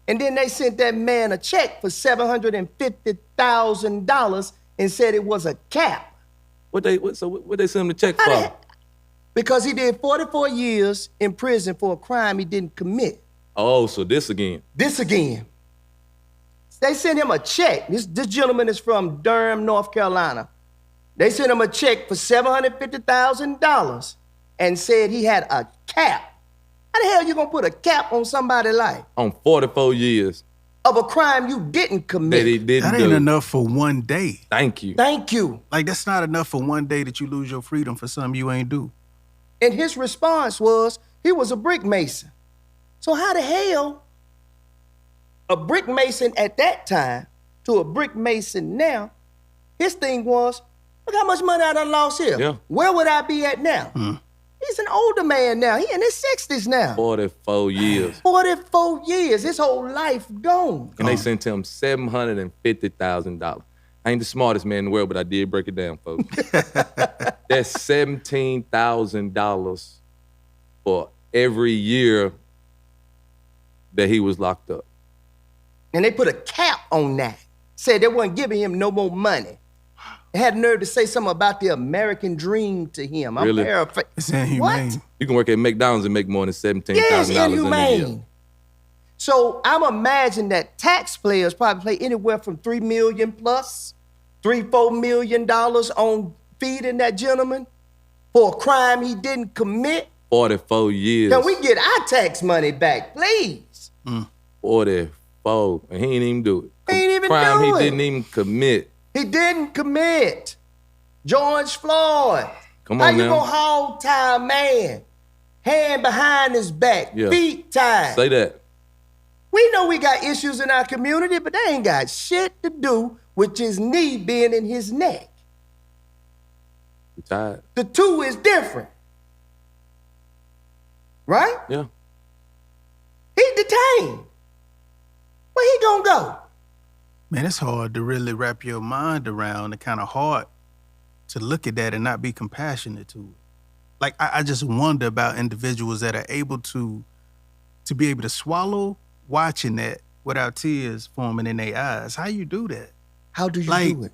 And then they sent that man a check for $750,000 and said it was a cap. What they send him the check How for? the- Because he did 44 years in prison for a crime he didn't commit. Oh, so this again. This again. They sent him a check. This gentleman is from Durham, North Carolina. They sent him a check for $750,000 and said he had a cap. How the hell you gonna put a cap on somebody's life On 44 years of a crime you didn't that he commit? didn't That do. ain't enough for one day. Thank you. Thank you. Like, that's not enough for one day that you lose your freedom for something you ain't do. And his response was he was a brick mason. So how the hell a brick mason at that time to a brick mason now, his thing was, look how much money I done lost here. Yeah. Where would I be at now? He's an older man now. He in his 60s now. 44 years. 44 years. His whole life gone. And they sent him $750,000. I ain't the smartest man in the world, but I did break it down, folks. That's $17,000 for every year that he was locked up. And they put a cap on that. Said they wasn't giving him no more money. They had nerve to say something about the American dream to him. I'm Really? paraphrasing. It's inhumane. What? You can work at McDonald's and make more than $17,000 Yes, in a year. inhumane. So I'm imagining that taxpayers probably pay anywhere from $3 million plus, $4 million on feeding that gentleman for a crime he didn't commit. 44 years. Can we get our tax money back, please? 44. And he ain't even do it. He ain't even crime do he it. didn't even commit. He didn't commit. George Floyd. Come How on you now. gonna hog tie a man? Hand behind his back, Yeah. feet tied. Say that. We know we got issues in our community, but they ain't got shit to do with his knee being in his neck. You tired? The two is different. Right? Yeah. He detained. Where he gonna go? Man, it's hard to really wrap your mind around. It's kind of hard to look at that and not be compassionate to it. Like, I just wonder about individuals that are able to be able to swallow watching that without tears forming in their eyes. How you do that? How do you Like, do it?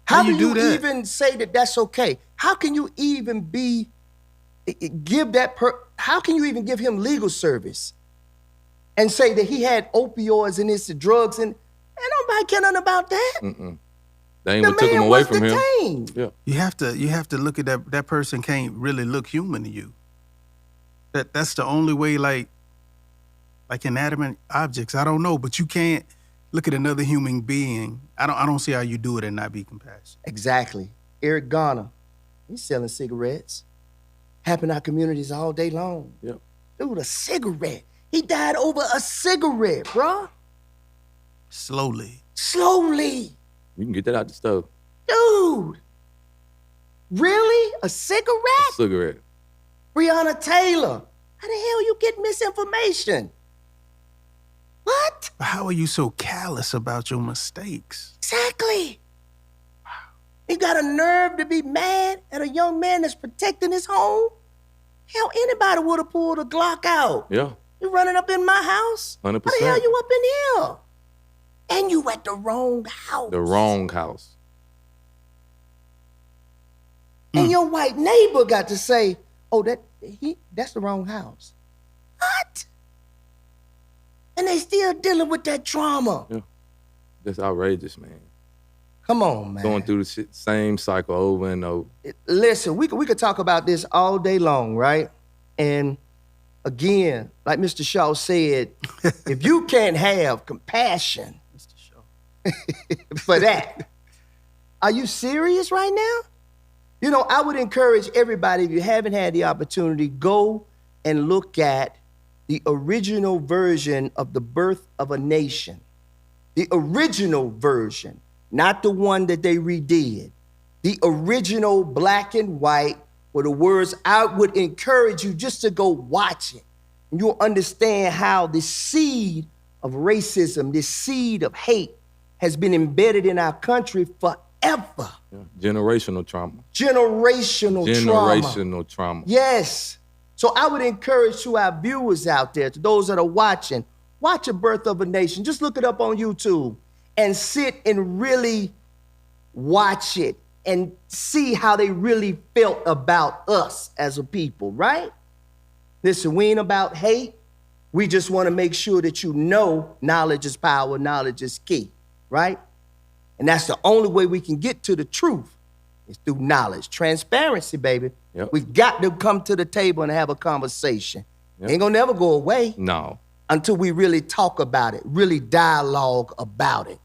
How do you do you that? even say that that's okay? How can you even how can you even give him legal service and say that he had opioids and his drugs and nobody care nothing about that? They ain't The what took him man away was from him. detained. Yeah. You have to look at that person can't really look human to you. That's the only way, like inanimate objects. I don't know, but you can't look at another human being. I don't see how you do it and not be compassionate. Exactly. Eric Garner, he's selling cigarettes. happen in our communities all day long. Yep. Dude, a cigarette. He died over a cigarette, bruh. Slowly. Slowly. You can get that out the stove. Dude. Really? A cigarette? Cigarette. Breonna Taylor. How the hell you get misinformation? What? But how are you so callous about your mistakes? Exactly. He got a nerve to be mad at a young man that's protecting his home? Hell, anybody would have pulled a Glock out. Yeah. You running up in my house? 100%. How the hell you up in here? And you at the wrong house. The wrong house. And your white neighbor got to say, oh, that's the wrong house. What? And they still dealing with that trauma. Yeah. That's outrageous, man. Come on, man. Going through the same cycle over and over. Listen, we could talk about this all day long, right? And again, like Mr. Shaw said, if you can't have compassion Mr. Shaw. for that, are you serious right now? You know, I would encourage everybody, if you haven't had the opportunity, go and look at the original version of The Birth of a Nation. The original version. Not the one that they redid. The original black and white were the words. I would encourage you just to go watch it. And you'll understand how the seed of racism, this seed of hate has been embedded in our country forever. Yeah. Generational trauma. Generational trauma. Yes. So I would encourage to our viewers out there, to those that are watching, watch A Birth of a Nation. Just look it up on YouTube. And sit and really watch it and see how they really felt about us as a people, right? Listen, we ain't about hate. We just want to make sure that you know knowledge is power, knowledge is key, right? And that's the only way we can get to the truth is through knowledge. Transparency, baby. Yep. We've got to come to the table and have a conversation. Yep. Ain't gonna never go away. No. Until we really talk about it, really dialogue about it.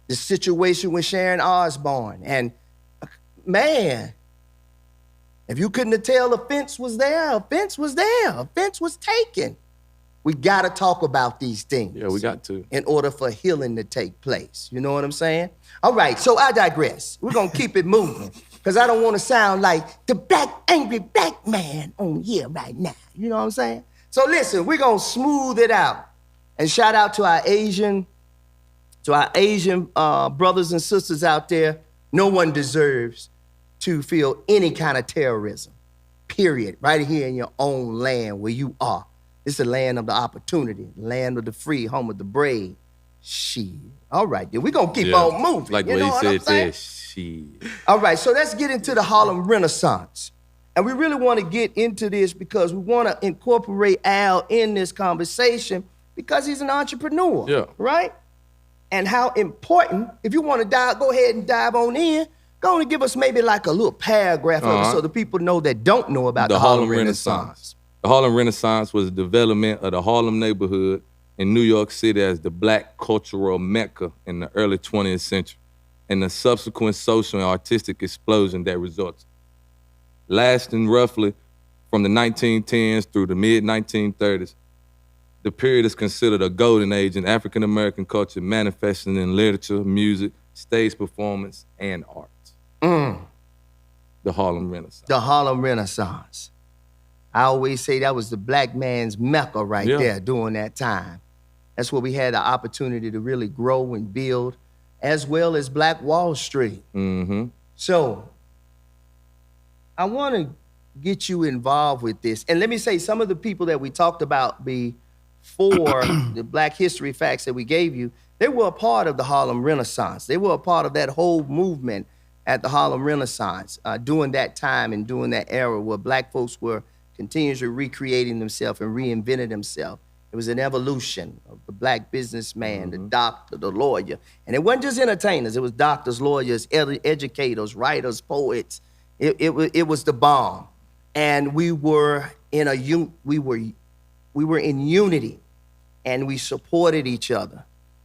The situation with Sharon Osbourne. And man, if you couldn't have tell a fence was there, a fence was there, a fence was taken. We got to talk about these things. Yeah, we got to. In order for healing to take place. You know what I'm saying? All right, so I digress. We're going to keep it moving because I don't want to sound like the angry black man on here right now. You know what I'm saying? So listen, we're going to smooth it out. And shout out to our Asian brothers and sisters out there. No one deserves to feel any kind of terrorism, period. Right here in your own land where you are. It's the land of the opportunity, land of the free, home of the brave. Shit. All right, then we're going to keep on moving. Like you what know he what said I'm saying? there, shit. All right, so let's get into the Harlem Renaissance. And we really want to get into this because we want to incorporate Al in this conversation because he's an entrepreneur, Yeah. right? And how important, if you want to go ahead and dive on in, go on and give us maybe like a little paragraph of it so the people know that don't know about the Harlem Renaissance. The Harlem Renaissance was the development of the Harlem neighborhood in New York City as the black cultural mecca in the early 20th century and the subsequent social and artistic explosion that resulted. Lasting roughly from the 1910s through the mid-1930s, the period is considered a golden age in African-American culture manifesting in literature, music, stage performance, and arts. The Harlem Renaissance. The Harlem Renaissance. I always say that was the black man's mecca right there during that time. That's where we had the opportunity to really grow and build, as well as Black Wall Street. Mm-hmm. So I want to get you involved with this. And let me say, some of the people that we talked about before the Black History facts that we gave you, they were a part of the Harlem Renaissance. They were a part of that whole movement at the Harlem Renaissance during that time and during that era where black folks were continuously recreating themselves and reinventing themselves. It was an evolution of the black businessman, the doctor, the lawyer. And it wasn't just entertainers. It was doctors, lawyers, educators, writers, poets. It was the bomb. And we were in unity, and we supported each other.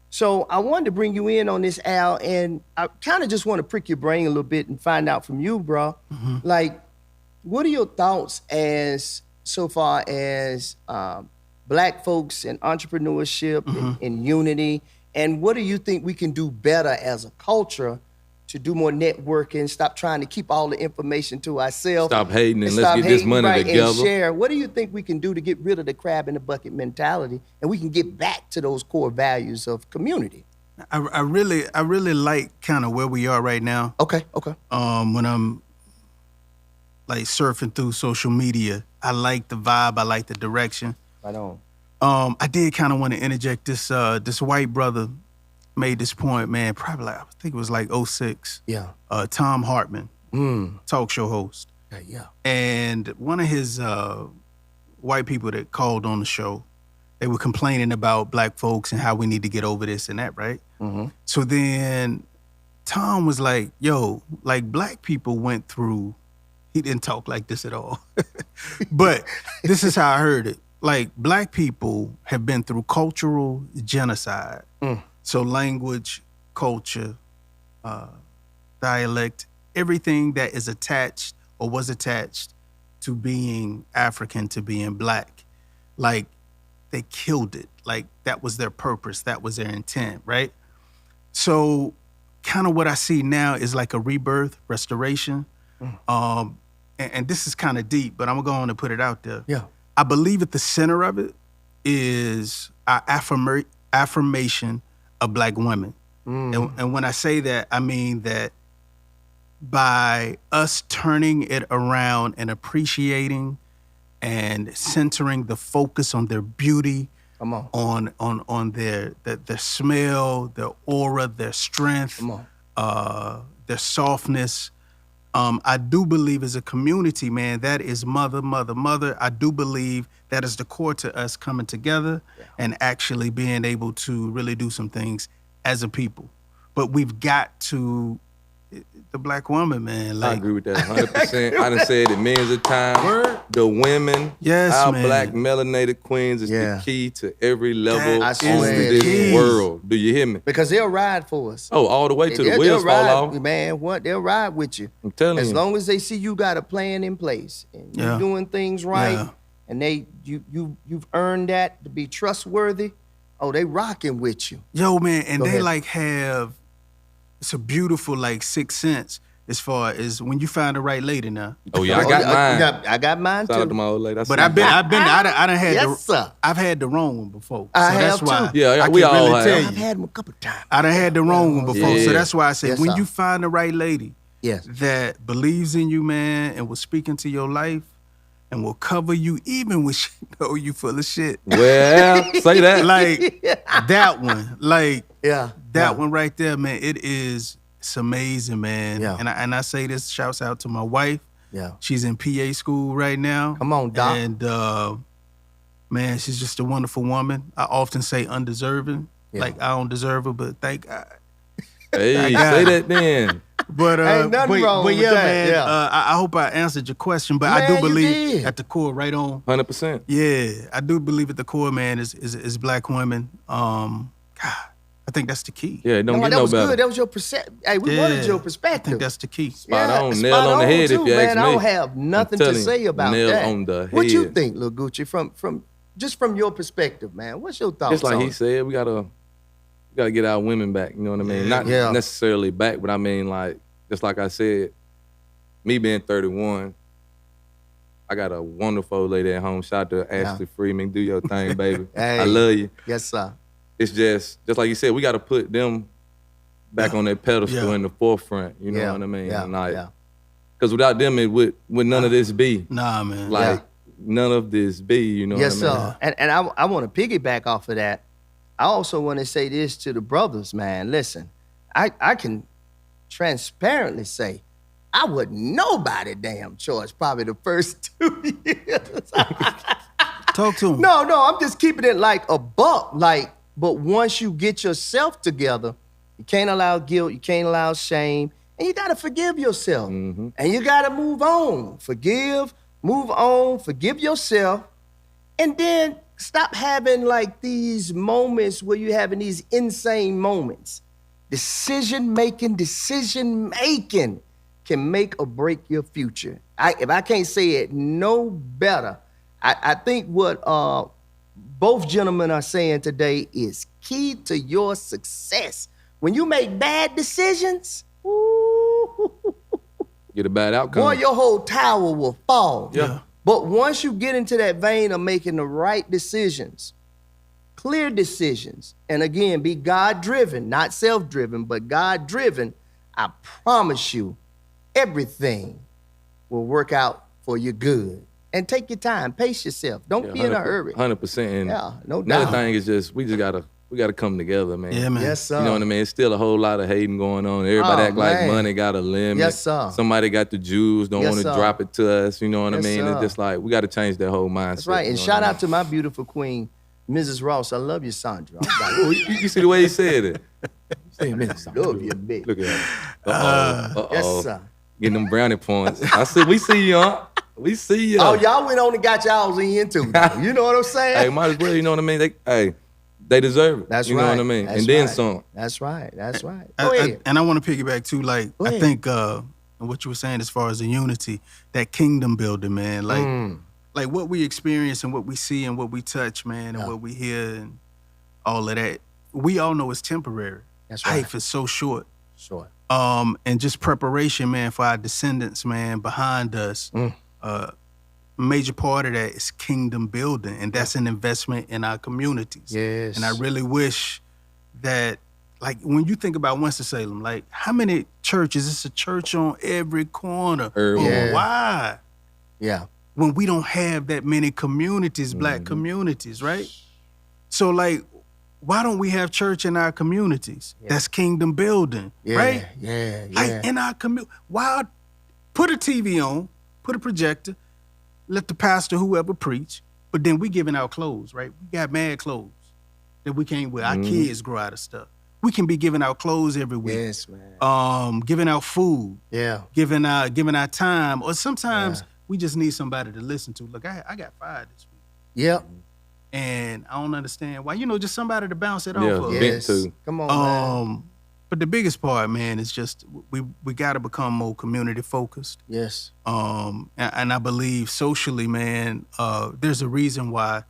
So I wanted to bring you in on this, Al, and I kind of just want to prick your brain a little bit and find out from you, bro. Like, What are your thoughts as so far as black folks and entrepreneurship and unity? And what do you think we can do better as a culture to do more networking? Stop trying to keep all the information to ourselves. Stop hating and let's stop get this hating, money right, together. and share. What do you think we can do to get rid of the crab in the bucket mentality, and we can get back to those core values of community? I really like kind of where we are right now. Okay. When I'm like surfing through social media, I like the vibe. I like the direction. Right on. I did kind of want to interject this. This white brother made this point, man. Probably I think it was like 06. Yeah. Tom Hartman, talk show host, Yeah. and one of his white people that called on the show, they were complaining about black folks and how we need to get over this and that, right? Mm-hmm. So then Tom was like, "Yo, like black people went through." He didn't talk like this at all, but this is how I heard it. Like black people have been through cultural genocide. So language, culture, dialect, everything that is attached or was attached to being African, to being black, like they killed it. Like that was their purpose. That was their intent, right? So kind of what I see now is like a rebirth, restoration. And this is kind of deep, but I'm going to go on and put it out there. Yeah. I believe at the center of it is our affirmation of black women. And when I say that, I mean that by us turning it around and appreciating and centering the focus on their beauty, Come on. on their smell, their aura, their strength, Come on. their softness. I do believe as a community, man, that is mother. I do believe that is the core to us coming together and actually being able to really do some things as a people. But we've got to, the black woman, man. Like, I agree with that 100%. I done said it millions of times. The women, Yes, our man. black melanated queens is Yeah. the key to every level That on is this the key. world. Do you hear me? Because they'll ride for us. Oh, all the way to the They'll wheels fall ride, off. man. What? They'll ride with you. I'm telling As you. long as they see you got a plan in place and you're Yeah. doing things right, Yeah. and you've earned that to be trustworthy. Oh, they rocking with you. Yo, man, and Go they ahead. like have, it's a beautiful like sixth sense as far as when you find the right lady now. Oh, yeah, I got mine. I got mine Shout out too. to my old lady. But I done had Yes, sir. I've had the wrong one before. I so that's have why too. Yeah, I we can all really have. tell I've you. had them a couple times. I done had the wrong one before. Yeah. So that's why I said Yes, when sir. you find the right lady Yes. that believes in you, man, and will speak into your life and will cover you even when she know you full of shit. Well, say that. Like that one. Like Yeah. that one right there, man, it's amazing, man. Yeah. And I say this, shouts out to my wife. Yeah. She's in PA school right now. Come on, Doc. And man, she's just a wonderful woman. I often say undeserving. Yeah. Like I don't deserve her, but thank God. Hey, got say it. that then. But Ain't nothing wrong but with yeah, that, man. yeah. I hope I answered your question, but I Man, do you believe did. at the core, right on. 100%. Yeah, I do believe at the core, man, is black women. God, I think that's the key. Yeah, it don't get that no was better. good. That was your perception. Hey, we wanted your I perspective. think that's the key. Spot on. Nail spot on the head, too, if you man. ask I don't me. have nothing I'm to telling say you, about nail that. on the What you head. think, Lil Gucci, from just from your perspective, man? What's your thoughts? Just like on he it? said, we gotta get our women back. You know what I mean? Not Yeah. necessarily back, but I mean like just like I said, me being 31, I got a wonderful lady at home. Shout out to Ashley Freeman. Do your thing, baby. Hey. I love you. Yes, sir. It's just like you said, we gotta put them back on their pedestal Yeah. in the forefront. You know Yeah. what I mean? Yeah. And like, Yeah. because without them, it would none of this be. Nah, man. Like none of this be. You know Yes, what I mean? sir. And I want to piggyback off of that. I also want to say this to the brothers, man. Listen, I can transparently say I wasn't nobody damn choice probably the first 2 years. Talk to him. No, I'm just keeping it like a buck. Like, but once you get yourself together, you can't allow guilt, you can't allow shame, and you gotta forgive yourself. Mm-hmm. And you gotta move on. Forgive, move on, forgive yourself, and then stop having like these moments where you're having these insane moments. Decision making can make or break your future. if I can't say it no better, I think what both gentlemen are saying today is key to your success. When you make bad decisions, ooh, Get a bad outcome. boy, your whole tower will fall. Yeah. But once you get into that vein of making the right decisions, clear decisions, and again, be God-driven, not self-driven, but God-driven, I promise you, everything will work out for your good. And take your time, pace yourself. Don't be in a hurry. 100%. And Yeah, no another doubt. thing is just we gotta come together, man. Yeah, man. Yes, sir. You know what I mean? It's still a whole lot of hating going on. Everybody Oh, act like man. money got a limit. Yes, sir. Somebody got the Jews, don't Yes, want to sir. drop it to us. You know what I Yes, mean? sir. It's just like we got to change that whole mindset. That's right. you And know shout what I out to my beautiful queen, Mrs. Ross. I love you, Sandra. I'm mean? like, you see the way he said it. Say a minute, love you, bitch. Look at that. Uh-oh. Yes, sir. Getting them brownie points. I said, we see you, huh? We see you. Oh, y'all went on and got y'all's in too. though. You know what I'm saying? Hey, might as well, you know what I mean? They deserve it. That's you right. know what I mean? That's and then right. some. That's right. That's right. Go ahead. And I want to piggyback too. Like Go I ahead. think what you were saying as far as the unity, that kingdom building, man. Like what we experience and what we see and what we touch, man, and Yeah. what we hear and all of that. We all know it's temporary. That's right. Life is so short. Sure. And just preparation, man, for our descendants, man, behind us. Major part of that is kingdom building, and that's an investment in our communities. Yes. And I really wish that, like, when you think about Winston-Salem, like, how many churches? It's a church on every corner. Urban. Yeah. Why? Yeah. When we don't have that many communities, black communities, right? So, like, why don't we have church in our communities? That's kingdom building, Yeah. right? Yeah. Yeah. Like, in our community. Why put a TV on, put a projector, let the pastor, whoever, preach, but then we giving out clothes, right? We got mad clothes that we can't wear. Our kids grow out of stuff. We can be giving out clothes every week. Yes, man. Giving out food, Yeah. giving our time, or sometimes we just need somebody to listen to. Look, I got fired this week, Yep. and I don't understand why. Just somebody to bounce it Yeah. off of. Vent Yes. to. Come on, man. But the biggest part, man, is just we got to become more community focused. Yes. And I believe socially, man, there's a reason why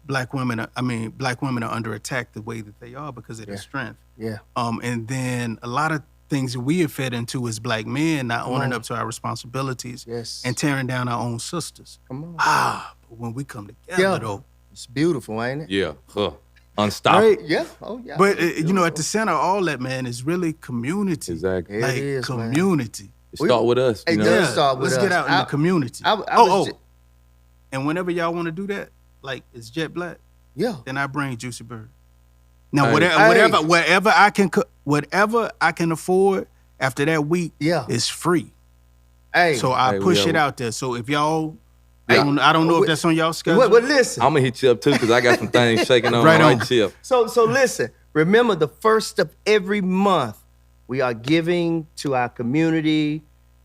black women are under attack the way that they are because of their strength. Yeah. And then a lot of things that we have fed into as black men, not owning up to our responsibilities Yes. and tearing down our own sisters. Come on. But when we come together, Yeah. though. It's beautiful, ain't it? Yeah. Unstoppable. Right? Yeah. Oh, yeah. But, at the center of all that, man, is really community. Exactly. It Like, is, man. community. Start with us. Hey, You know? Let's start with let's us. get out in the community. I was ju- And whenever y'all want to do that, like it's Jetblack, yeah. then I bring Juicy Bird. Now, Hey. whatever I can afford after that week, Yeah. is free. Hey. So I Hey, push we it are- out there. So if y'all, Hey, I don't know wait, if that's on y'all schedule. But listen. I'm gonna hit you up too because I got some things shaking on Right my on. right chip. So listen, remember the first of every month, we are giving to our community.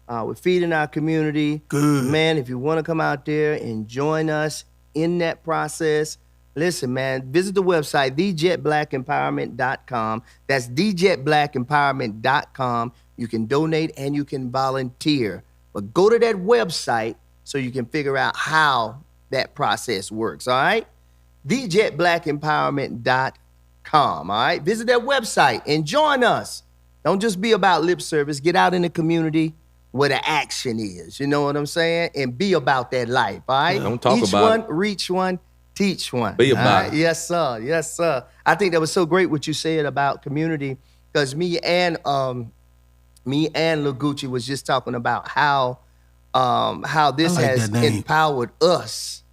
We're feeding our community. Good. Man, if you want to come out there and join us in that process, listen, man, visit the website, thejetblackempowerment.com. That's thejetblackempowerment.com. You can donate and you can volunteer. But go to that website so you can figure out how that process works, all right? thejetblackempowerment.com, all right? Visit that website and join us. Don't just be about lip service. Get out in the community where the action is, you know what I'm saying? And be about that life, all right? Don't talk Each about one, it. reach one, teach one. Be all about right? it. Yes, sir. Yes, sir. I think that was so great what you said about community because me and Lil Gucci was just talking about how this I like has that name. empowered us.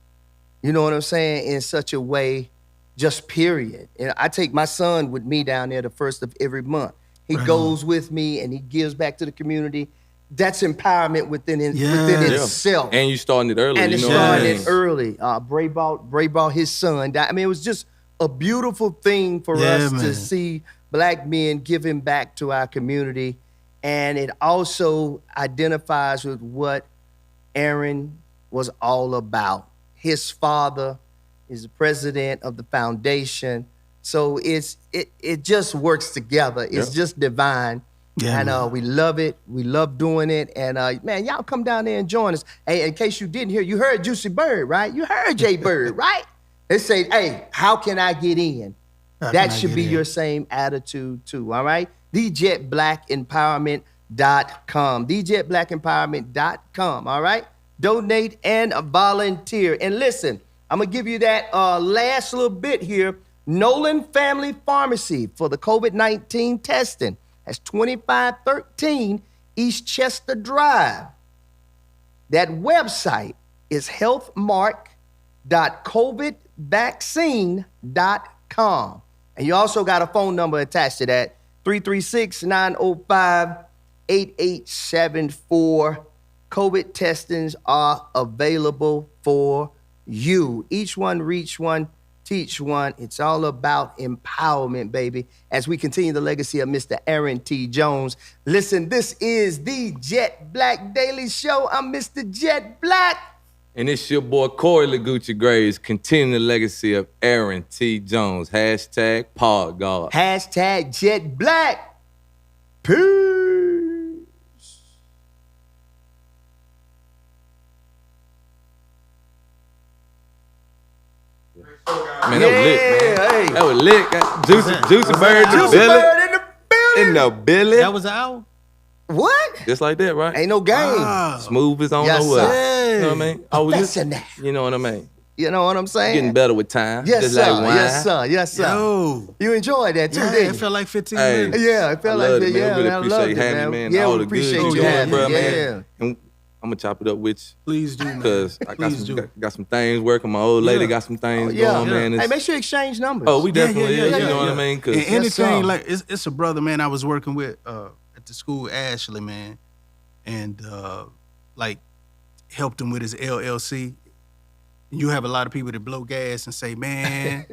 You know what I'm saying? In such a way, just period. And I take my son with me down there the first of every month. He goes with me and he gives back to the community. That's empowerment within itself. And you starting it early. And you it know what I started mean? early. Bray bought his son down. I mean, it was just a beautiful thing for us man. to see black men giving back to our community. And it also identifies with what Aaron was all about. His father is the president of the foundation. So it just works together. It's just divine. Yeah, And man. we love it. We love doing it. And man, y'all come down there and join us. Hey, in case you didn't hear, you heard Juicy Bird, right? You heard Jay Bird, right? They say, hey, how can I get in? How can That I should get be in? your same attitude too, all right? TheJetBlackEmpowerment.com. TheJetBlackEmpowerment.com, all right? Donate and volunteer. And listen, I'm going to give you that last little bit here. Nolan Family Pharmacy for the COVID-19 testing. That's 2513 East Chester Drive. That website is healthmark.covidvaccine.com. And you also got a phone number attached to that, 336-905-8874. COVID testings are available for you. Each one, reach one, teach one. It's all about empowerment, baby, as we continue the legacy of Mr. Aaron T. Jones. Listen, this is the Jet Black Daily Show. I'm Mr. Jet Black. And it's your boy Corey LaGucci Graves, continuing the legacy of Aaron T. Jones. Hashtag Pod God. Hashtag Jet Black. Peace. Man, that was lit, man. Hey. That was lit. Juicy Was Bird that in the Juicy building. Bird in the building. In the building. That was the hour? What? Just like that, right? Ain't no game. Ah. Smooth as I don't Yes, know what. sir. You know what I mean? Oh, Professional. you know what I mean? You know what I'm saying? Getting better with time. Yes, Just sir. like wine. Yes, sir. Yes, sir. Yo. You enjoyed that too, Yeah, didn't it you? felt like 15 Hey. minutes. Yeah, it felt I like love that. it, man. Yeah, We really man, I appreciate loved you it, having man. me, man. Yeah, All we the appreciate good you you doing, having bro, me. man. Yeah. And I'm gonna chop it up with you. Please do, man. Cause I got Please some, do. got some things working. My old lady Yeah. got some things Yeah. going, man. Hey, It's- make sure you exchange numbers. oh, we definitely is. You know what I yeah. mean? Cause And anything sir. like it's a brother, man, I was working with at the school, Ashley, man, and like helped him with his LLC. And you have a lot of people that blow gas and say, man,